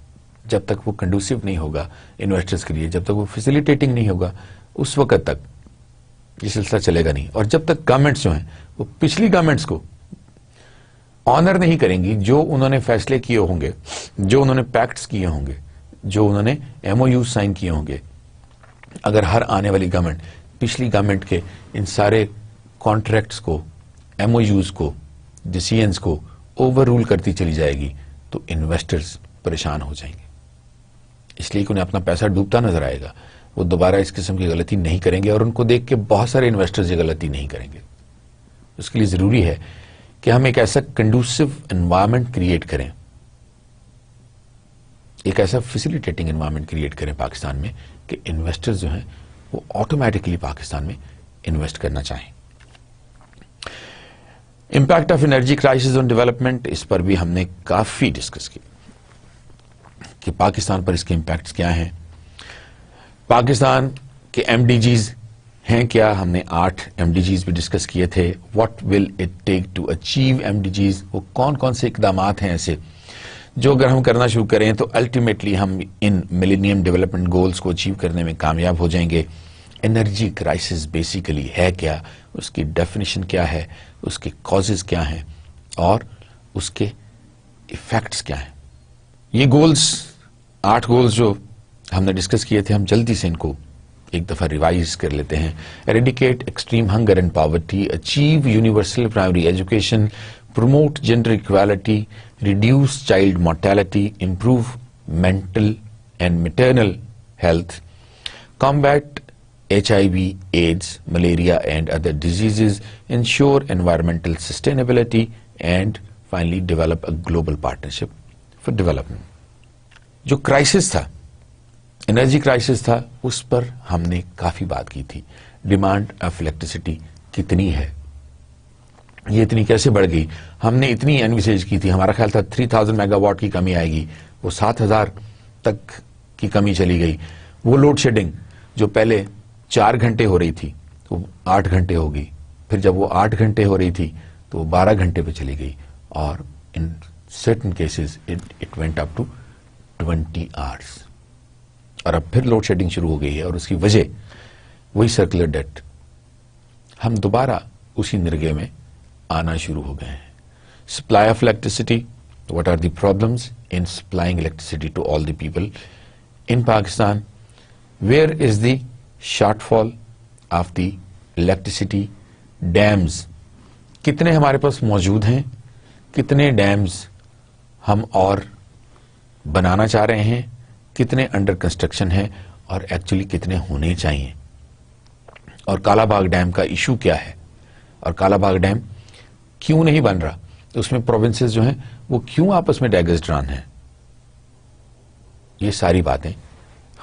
[SPEAKER 1] جب تک وہ کنڈوسو نہیں ہوگا انویسٹرز کے لیے, جب تک وہ فیسیلیٹیٹنگ نہیں ہوگا, اس وقت تک یہ سلسلہ چلے گا نہیں. اور جب تک گورنمنٹس جو ہیں وہ پچھلی گورنمنٹس کو آنر نہیں کریں گی, جو انہوں نے فیصلے کیے ہوں گے, جو انہوں نے پیکٹس کیے ہوں گے, جو انہوں نے ایم او یو سائن کیے ہوں گے, اگر ہر آنے والی گورنمنٹ پچھلی گورنمنٹ کے ان سارے کانٹریکٹس کو, ایم او یوز کو, ڈیسیژنز کو اوور رول کرتی چلی جائے گی, تو انویسٹرز پریشان ہو جائیں گے. اس لیے کہ انہیں اپنا پیسہ ڈوبتا نظر آئے گا, وہ دوبارہ اس قسم کی غلطی نہیں کریں گے, اور ان کو دیکھ کے بہت سارے انویسٹرز یہ غلطی نہیں کریں گے. اس کے لیے ضروری ہے کہ ہم ایک ایسا کنڈوسو انوائرمنٹ کریٹ کریں, ایک ایسا فیسیلیٹیٹنگ انوائرمنٹ کریٹ کریں پاکستان میں کہ انویسٹرز جو ہیں وہ آٹومیٹکلی پاکستان میں انویسٹ کرنا چاہیں. Impact of energy crisis on development, اس پر بھی ہم نے کافی ڈسکس کی کہ پاکستان پر اس کے امپیکٹس کیا ہیں. پاکستان کے ایم ڈی جیز ہیں کیا, ہم نے 8 ایم ڈی جیز بھی ڈسکس کیے تھے. What will it take to achieve M D Gs, وہ کون کون سے اقدامات ہیں ایسے جو اگر ہم کرنا شروع کریں تو الٹیمیٹلی ہم ان ملینیم ڈیولپمنٹ گولز کو اچیو کرنے میں کامیاب ہو جائیں گے. انرجی کرائسس بیسیکلی ہے کیا, اس کی ڈیفینیشن کیا ہے, اس کے کازز کیا ہیں, اور اس کے ایفیکٹس کیا ہیں. یہ گولز 8 گولز جو ہم نے ڈسکس کیے تھے, ہم جلدی سے ان کو ایک دفعہ ریوائز کر لیتے ہیں. Eradicate extreme hunger and poverty, achieve universal primary education, promote gender equality, reduce child mortality, improve mental and maternal health, combat HIV, AIDS, malaria and other diseases, ensure environmental sustainability, and finally develop a global partnership for development. جو crisis تھا, energy crisis تھا, اس پر ہم نے کافی بات کی تھی. Demand of electricity کتنی ہے, یہ اتنی کیسے بڑھ گئی, ہم نے اتنی انویسیج کی تھی, ہمارا خیال تھا 3000 میگا واٹ کی کمی آئے گی, وہ 7000 تک کی کمی چلی گئی. وہ لوڈ شیڈنگ جو پہلے 4 گھنٹے ہو رہی تھی وہ 8 گھنٹے ہو گئی, پھر جب وہ 8 گھنٹے ہو رہی تھی تو وہ 12 گھنٹے پہ چلی گئی, اور in certain cases it went up to 20 hours. اور اب پھر لوڈ شیڈنگ شروع ہو گئی ہے, اور اس کی وجہ وہی سرکولر ڈیٹ, ہم دوبارہ اسی نرگے میں آنا شروع ہو گئے ہیں. Supply of electricity, what are the problems in supplying electricity to all the people in Pakistan, where is the shortfall of the electricity, dams کتنے ہمارے پاس موجود ہیں, کتنے ڈیمز ہم اور بنانا چاہ رہے ہیں, کتنے انڈر کنسٹرکشن ہیں, اور ایکچولی کتنے ہونے چاہیے, اور کالا باغ ڈیم کا ایشو کیا ہے, اور کالا باغ ڈیم کیوں نہیں بن رہا, اس میں پروونسز جو ہیں وہ کیوں آپس میں ڈیگسٹران ہیں. یہ ساری باتیں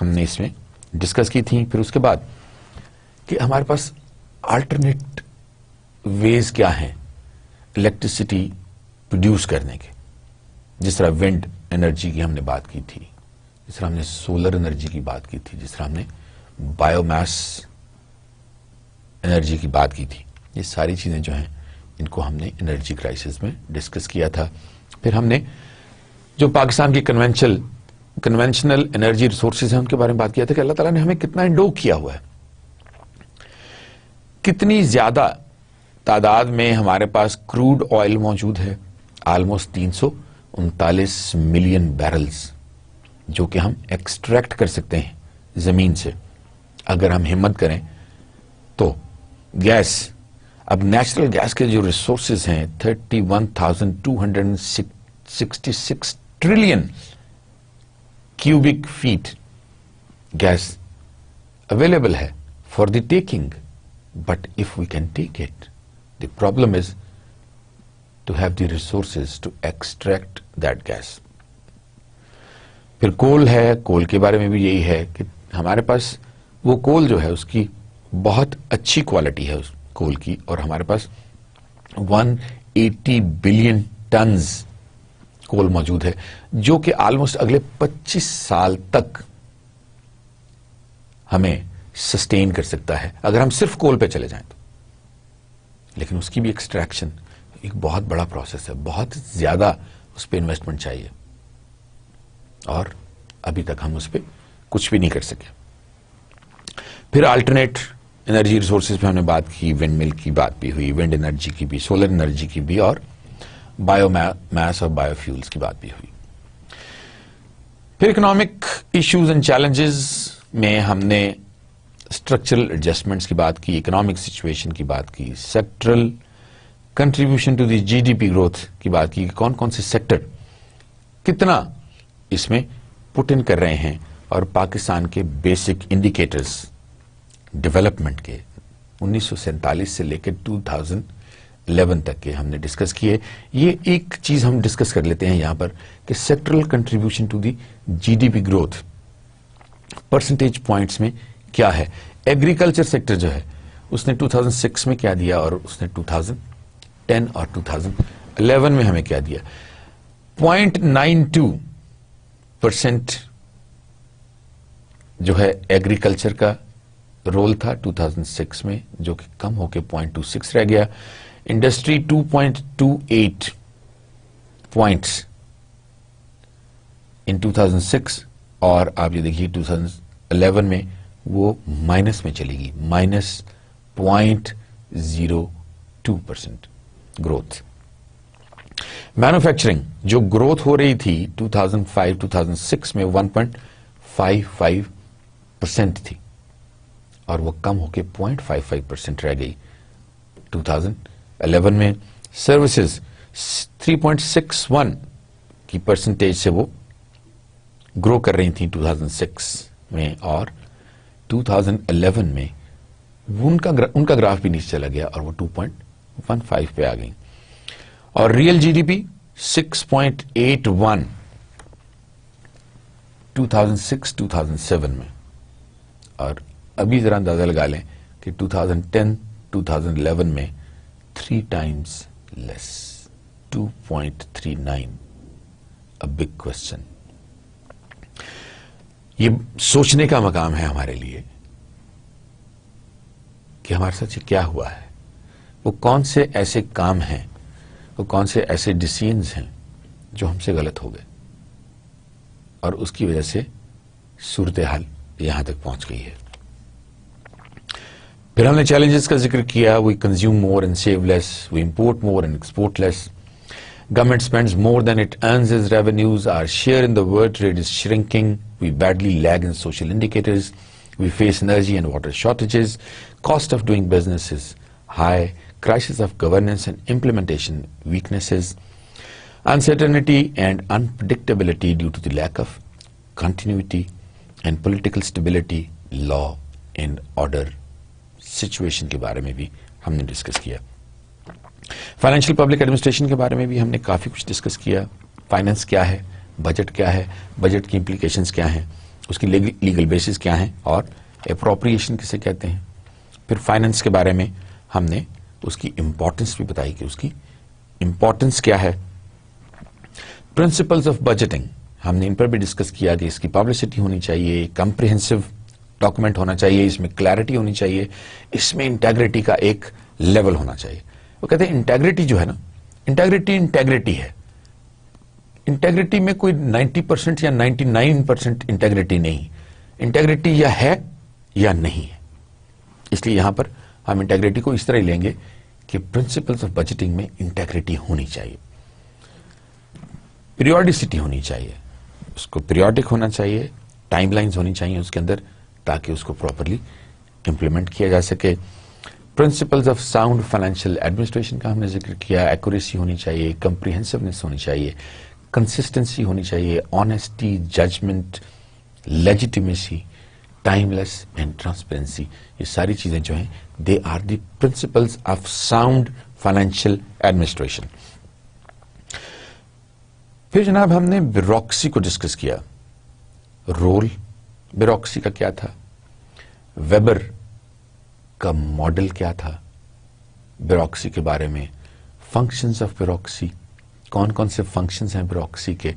[SPEAKER 1] ہم نے اس میں ڈسکس کی تھیں. پھر اس کے بعد کہ ہمارے پاس آلٹرنیٹ ویز کیا ہیں الیکٹریسٹی پروڈیوس کرنے کے, جس طرح ونڈ انرجی کی ہم نے بات کی تھی, جس طرح ہم نے سولر انرجی کی بات کی تھی, جس طرح ہم نے بایو میس انرجی کی بات کی تھی. یہ ساری چیزیں جو ہیں ان کو ہم نے انرجی کرائسس میں ڈسکس کیا تھا. پھر ہم نے جو پاکستان کی کنونشنل انرجی ریسورسز ہیں ان کے بارے میں بات کیا تھا کہ اللہ تعالیٰ نے ہمیں کتنا انڈو کیا ہوا ہے, کتنی زیادہ تعداد میں ہمارے پاس کروڈ آئل موجود ہے, آلموسٹ 339 ملین بیرلز, جو کہ ہم ایکسٹریکٹ کر سکتے ہیں زمین سے اگر ہم ہمت کریں تو. گیس, اب نیچرل گیس کے جو ریسورسز ہیں 31,266 trillion cubic feet gas available ہے for the taking, but if we can take it, the problem is to have the resources to extract that gas. پھر کول ہے, کول کے بارے میں بھی یہی ہے کہ ہمارے پاس وہ کول جو ہے اس کی بہت اچھی کوالٹی ہے اس کول کی, اور ہمارے پاس 180 بلین ٹنز کول موجود ہے, جو کہ آلموسٹ اگلے 25 سال تک ہمیں سسٹین کر سکتا ہے اگر ہم صرف کول پہ چلے جائیں تو. لیکن اس کی بھی ایکسٹریکشن ایک بہت بڑا پروسیس ہے, بہت زیادہ اس پہ انویسٹمنٹ چاہیے, اور ابھی تک ہم اس پہ کچھ بھی نہیں کر سکے. پھر آلٹرنیٹ انرجی ریسورسز پہ ہم نے بات کی, ونڈ مل کی بات بھی ہوئی, ونڈ انرجی کی بھی, سولر انرجی کی بھی, اور بایو میس اور بایو فیولز کی بات بھی ہوئی. پھر اکنامک ایشوز اینڈ چیلنجز میں ہم نے اسٹرکچرل ایڈجسٹمنٹس کی بات کی, اکنامک سچویشن کی بات کی, sectoral contribution to the G D P growth کی بات کی, کون کون سے سیکٹر کتنا اس میں پٹ ان کر رہے ہیں, اور پاکستان کے بیسک انڈیکیٹرز ڈیولپمنٹ کے 1947 سے لے کے 2011 تک کے ہم نے ڈسکس کیے. یہ ایک چیز ہم ڈسکس کر لیتے ہیں یہاں پر کہ sectoral contribution to the G D P growth percentage points میں کیا ہے. ایگریکلچر سیکٹر جو ہے اس نے 2006 میں کیا دیا, اور اس نے 2010 اور 2011 میں ہمیں کیا دیا. 0.92% جو ہے ایگریکلچر کا رول تھا 2006 میں, جو کہ کم ہو کے 0.26 رہ گیا. انڈسٹری 2.28 پوائنٹس ان 2006, اور آپ یہ دیکھیے 2011 میں وہ مائنس میں چلے گی, -0.02% گروتھ. مینوفیکچرنگ جو گروتھ ہو رہی تھی 2005-2006 میں 1.55% تھی, اور وہ کم ہو کے 0.55% رہ گئی 2011 میں. سروسز 3.61 کی پرسنٹیج سے وہ گرو کر رہی تھیں 2006 میں, اور 2011 میں ان کا گراف بھی نیچے چلا گیا اور وہ 2.15 پہ آ گئی. اور ریئل جی ڈی پی 6.81 2006-2007 میں, اور ابھی ذرا اندازہ لگا لیں کہ 2010-2011 میں 3 times less, 2.39. A big question. یہ سوچنے کا مقام ہے ہمارے لیے کہ ہمارے ساتھ یہ کیا ہوا ہے, وہ کون سے ایسے کام ہیں, وہ کون سے ایسے ڈیسیژنز ہیں جو ہم سے غلط ہو گئے, اور اس کی وجہ سے صورتحال یہاں تک پہنچ گئی ہے. پھر ہم نے چیلنجز کا ذکر کیا. We consume more and save less, we import more and export less, government spends more than it earns as revenues, our share in the world trade is shrinking, we badly lag in social indicators, we face energy and water shortages, cost of doing business is high, crisis of governance and implementation weaknesses, uncertainty and unpredictability due to the lack of continuity and political stability, law and order situation کے بارے میں بھی ہم نے discuss کیا. Financial public administration کے بارے میں بھی ہم نے کافی کچھ ڈسکس کیا. فائنینس کیا ہے, بجٹ کیا ہے, بجٹ کی امپلیکیشنز کیا ہیں, اس کی لیگل بیسس کیا ہیں, اور اپروپریشن کسے کہتے ہیں. پھر فائنینس کے بارے میں ہم نے اس کی امپورٹنس بھی بتائی کہ اس کی امپورٹنس کیا ہے. پرنسپلز آف بجٹنگ ہم نے ان پر بھی ڈسکس کیا کہ اس کی پبلسٹی ہونی چاہیے, کمپریہنسو ڈاکومنٹ ہونا چاہیے, اس میں کلیئرٹی ہونی چاہیے, اس میں انٹیگریٹی کا ایک لیول ہونا چاہیے. وہ کہتے ہیں انٹیگریٹی جو ہے نا, انٹیگریٹی ہے. انٹیگریٹی میں کوئی 90% یا 99% انٹیگریٹی نہیں, انٹیگریٹی یا ہے یا نہیں ہے. اس لیے یہاں پر ہم انٹیگریٹی کو اس طرح ہی لیں گے کہ پرنسپلز آف بجٹنگ میں انٹیگریٹی ہونی چاہیے, پیریوڈیسٹی ہونی چاہیے, اس کو پیریوڈک ہونا چاہیے, ٹائم لائنز ہونی چاہیے اس کے اندر تاکہ اس کو پراپرلی امپلیمنٹ کیا جا سکے. Principles of sound financial administration کا ہم نے ذکر کیا. ایکوریسی ہونی چاہیے, کمپریہنسونیس ہونی چاہیے, کنسسٹنسی ہونی چاہیے, honesty, judgment, legitimacy, timeliness and transparency. یہ ساری چیزیں جو ہیں they are the principles of sound financial administration. پھر جناب ہم نے بیوروکریسی کو ڈسکس کیا. رول بیوروکریسی کا کیا تھا, ویبر کا ماڈل کیا تھا بیوروکریسی کے بارے میں, فنکشنز آف بیوروکریسی, کون کون سے فنکشنز ہیں بیوروکریسی کے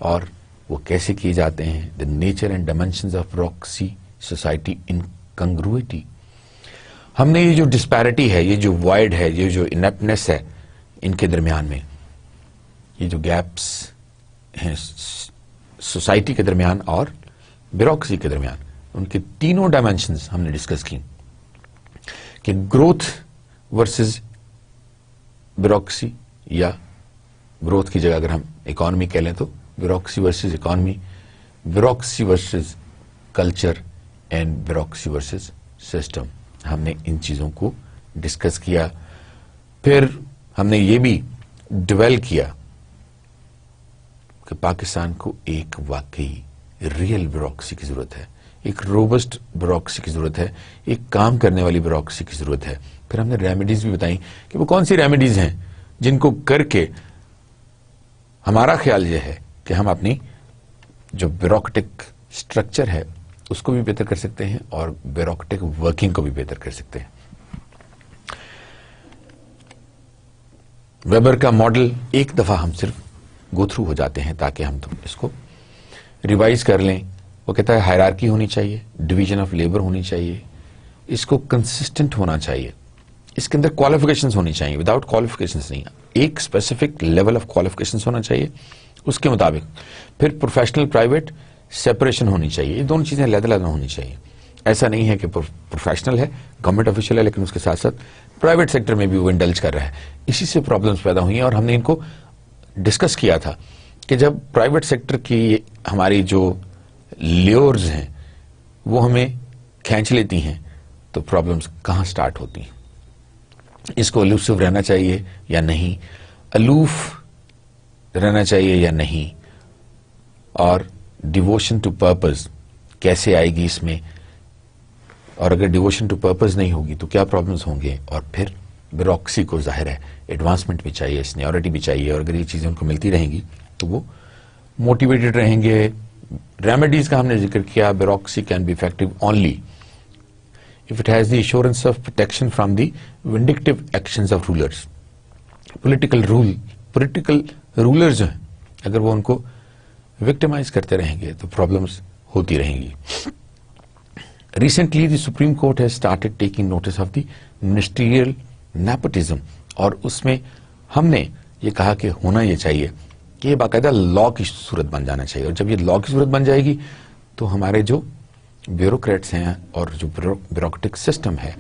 [SPEAKER 1] اور وہ کیسے کیے جاتے ہیں, the nature and dimensions of bureaucracy, society incongruity. ہم نے یہ جو ڈسپیرٹی ہے, یہ جو وائڈ ہے, یہ جو انیپٹنس ہے ان کے درمیان میں, یہ جو گیپس ہیں سوسائٹی کے درمیان اور بیوروکریسی کے درمیان, ان کے تینوں ڈائمینشنز ہم نے ڈسکس کی کہ گروتھ ورسز بیوروکریسی, یا گروتھ کی جگہ اگر ہم اکانومی کہہ لیں تو bureaucracy versus economy, bureaucracy versus culture and bureaucracy versus system. ہم نے ان چیزوں کو ڈسکس کیا. پھر ہم نے یہ بھی ڈویل کیا کہ پاکستان کو ایک واقعی ریئل بیوروکریسی کی ضرورت ہے, ایک روبسٹ بیوروکریسی کی ضرورت ہے, ایک کام کرنے والی بیوروکریسی کی ضرورت ہے. پھر ہم نے ریمیڈیز بھی بتائیں کہ وہ کون سی ریمیڈیز ہیں جن کو کر کے ہمارا خیال یہ ہے کہ ہم اپنی جو بیوروکریٹک اسٹرکچر ہے اس کو بھی بہتر کر سکتے ہیں اور بیوروکریٹک ورکنگ کو بھی بہتر کر سکتے ہیں. ویبر کا ماڈل ایک دفعہ ہم صرف گو تھرو ہو جاتے ہیں تاکہ ہم اس کو ریوائز کر لیں. وہ کہتا ہے ہائرارکی ہونی چاہیے, ڈویژن آف لیبر ہونی چاہیے, اس کو کنسسٹنٹ ہونا چاہیے, اس کے اندر کوالیفیکیشنز ہونی چاہیے, وداؤٹ کوالیفیکیشنز نہیں, ایک اسپیسیفک لیول آف کوالیفیکیشنز ہونا چاہیے اس کے مطابق. پھر پروفیشنل پرائیویٹ سیپریشن ہونی چاہیے, یہ دونوں چیزیں علیحدہ علیحدہ ہونی چاہیے. ایسا نہیں ہے کہ پروفیشنل ہے, گورنمنٹ آفیشیل ہے, لیکن اس کے ساتھ ساتھ پرائیویٹ سیکٹر میں بھی وہ انڈلج کر رہا ہے. اسی سے پرابلمس پیدا ہوئی ہیں اور ہم نے ان کو ڈسکس کیا تھا کہ جب پرائیویٹ سیکٹر کی ہماری جو لیورز ہیں وہ ہمیں کھینچ لیتی ہیں تو پرابلمس کہاں سٹارٹ ہوتی ہیں. اس کو الوسو رہنا چاہیے یا نہیں, الوف رہنا چاہیے یا نہیں, اور ڈیووشن ٹو پرپز کیسے آئے گی اس میں, اور اگر ڈیووشن ٹو پرپز نہیں ہوگی تو کیا پرابلمس ہوں گے. اور پھر بیوروکریسی کو ظاہر ہے ایڈوانسمنٹ بھی چاہیے, سینیورٹی بھی چاہیے, اور اگر یہ چیزیں ان کو ملتی رہیں گی تو وہ موٹیویٹڈ رہیں گے. ریمیڈیز کا ہم نے ذکر کیا, bureaucracy can be effective only if it has the assurance of protection from the vindictive actions of rulers. Political rulers جو ہیں اگر وہ ان کو وکٹمائز کرتے رہیں گے تو پرابلمس ہوتی رہیں گی. Recently the Supreme Court has started taking notice of the ministerial nepotism, اور اس میں ہم نے یہ کہا کہ ہونا یہ چاہیے کہ یہ باقاعدہ لا کی صورت بن جانا چاہیے, اور جب یہ لا کی صورت بن جائے گی تو ہمارے جو بیوروکریٹس ہیں اور جو بیوروکریٹک سسٹم ہے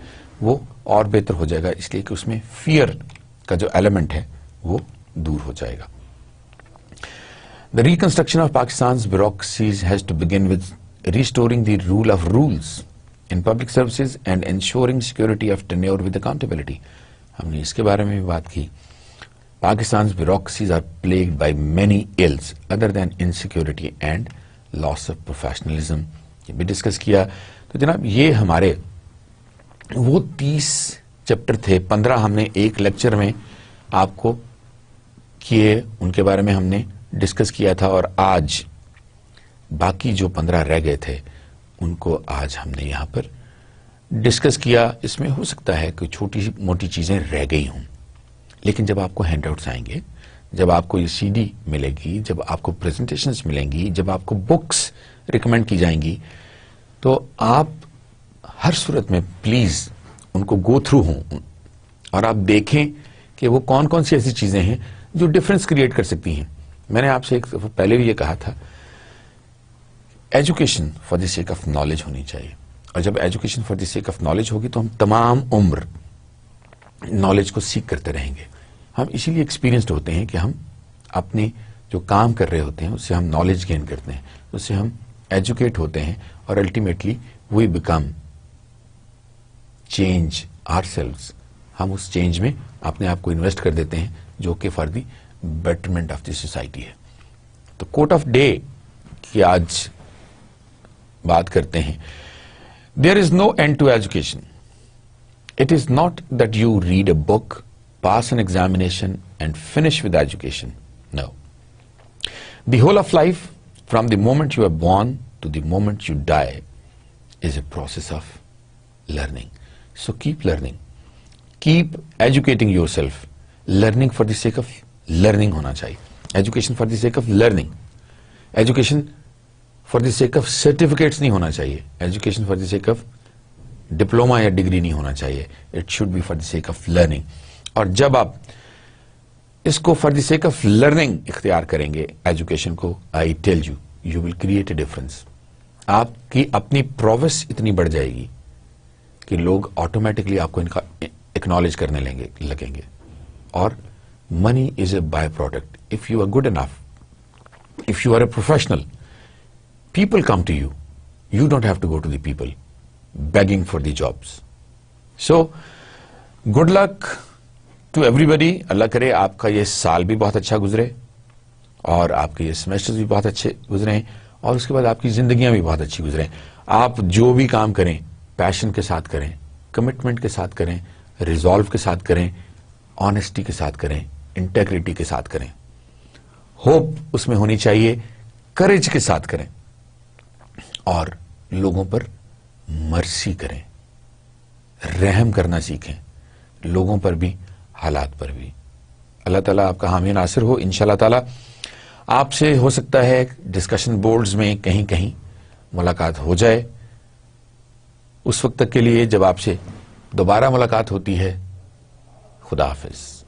[SPEAKER 1] وہ اور بہتر ہو جائے گا, اس لیے کہ اس میں فیئر کا جو ایلیمنٹ ہے وہ دور ہو جائے گا. The reconstruction of Pakistan's bureaucracies has to begin with restoring the rule of rules in public services and ensuring security of tenure with accountability. ہم نے اس کے بارے میں بھی بات کی. Pakistan's bureaucracies are plagued by many ills other than insecurity and loss of professionalism. یہ بھی ڈسکس کیا. تو جناب یہ ہمارے وہ 30 چیپٹر تھے, 15 ہم نے ایک لیکچر میں آپ کو کیے, ان کے بارے میں ہم نے ڈسکس کیا تھا, اور آج باقی جو 15 رہ گئے تھے ان کو آج ہم نے یہاں پر ڈسکس کیا. اس میں ہو سکتا ہے کہ چھوٹی موٹی چیزیں رہ گئی ہوں, لیکن جب آپ کو ہینڈ آؤٹس آئیں گے, جب آپ کو یہ سی ڈی ملے گی, جب آپ کو پریزنٹیشنز ملیں گی, جب آپ کو بکس ریکمینڈ کی جائیں گی, تو آپ ہر صورت میں پلیز ان کو گو تھرو ہوں اور آپ دیکھیں کہ وہ کون کون سی ایسی چیزیں ہیں جو ڈفرنس کریٹ کر سکتی ہیں. میں نے آپ سے ایک دفعہ پہلے بھی یہ کہا تھا, education for the sake of knowledge ہونی چاہیے, اور جب education for the sake of knowledge ہوگی تو ہم تمام عمر نالج کو سیکھ کرتے رہیں گے. ہم اسی لیے ایکسپیرینسڈ ہوتے ہیں کہ ہم اپنے جو کام کر رہے ہوتے ہیں اس سے ہم نالج گین کرتے ہیں, اس سے ہم ایجوکیٹ ہوتے ہیں, اور ultimately we become change ourselves. ہم اس چینج میں اپنے آپ کو انویسٹ کر دیتے ہیں جو کہ for the betterment of the society ہے. تو کوٹ آف ڈے کی آج بات کرتے ہیں. There is no end to education. It is not that you read a book, pass an examination and finish with education. No. The whole of life, from the moment you are born to the moment you die, is a process of learning. So keep learning. Keep educating yourself. Learning for the sake of learning hona chahiye. Education for the sake of learning. Education for the sake of certificates nahi hona chahiye. Education for the sake of diploma یا degree نہیں ہونا چاہیے. It should be for the sake of learning. اور جب آپ اس کو for the sake of learning اختیار کریں گے ایجوکیشن کو, I tell you, you will create a difference. آپ کی اپنی پروگرس اتنی بڑھ جائے گی کہ لوگ آٹومیٹکلی آپ کو اکنالج کرنے لگیں گے. اور money is a by product. If you are good enough, if you are a professional, people come to you. You don't have to go to the people begging for the jobs. So good luck to everybody. اللہ کرے آپ کا یہ سال بھی بہت اچھا گزرے اور آپ کے یہ سیمیسٹر بھی بہت اچھے گزرے اور اس کے بعد آپ کی زندگیاں بھی بہت اچھی گزریں. آپ جو بھی کام کریں پیشن کے ساتھ کریں, کمٹمنٹ کے ساتھ کریں, ریزالو کے ساتھ کریں, آنےسٹی کے ساتھ کریں, انٹیگریٹی کے ساتھ کریں, ہوپ اس میں ہونی چاہیے, کریج کے ساتھ کریں اور لوگوں پر مرسی کریں, رحم کرنا سیکھیں, لوگوں پر بھی حالات پر بھی. اللہ تعالیٰ آپ کا حامی ناصر ہو. انشاءاللہ تعالیٰ آپ سے ہو سکتا ہے ڈسکشن بورڈز میں کہیں کہیں ملاقات ہو جائے. اس وقت تک کے لیے جب آپ سے دوبارہ ملاقات ہوتی ہے, خدا حافظ.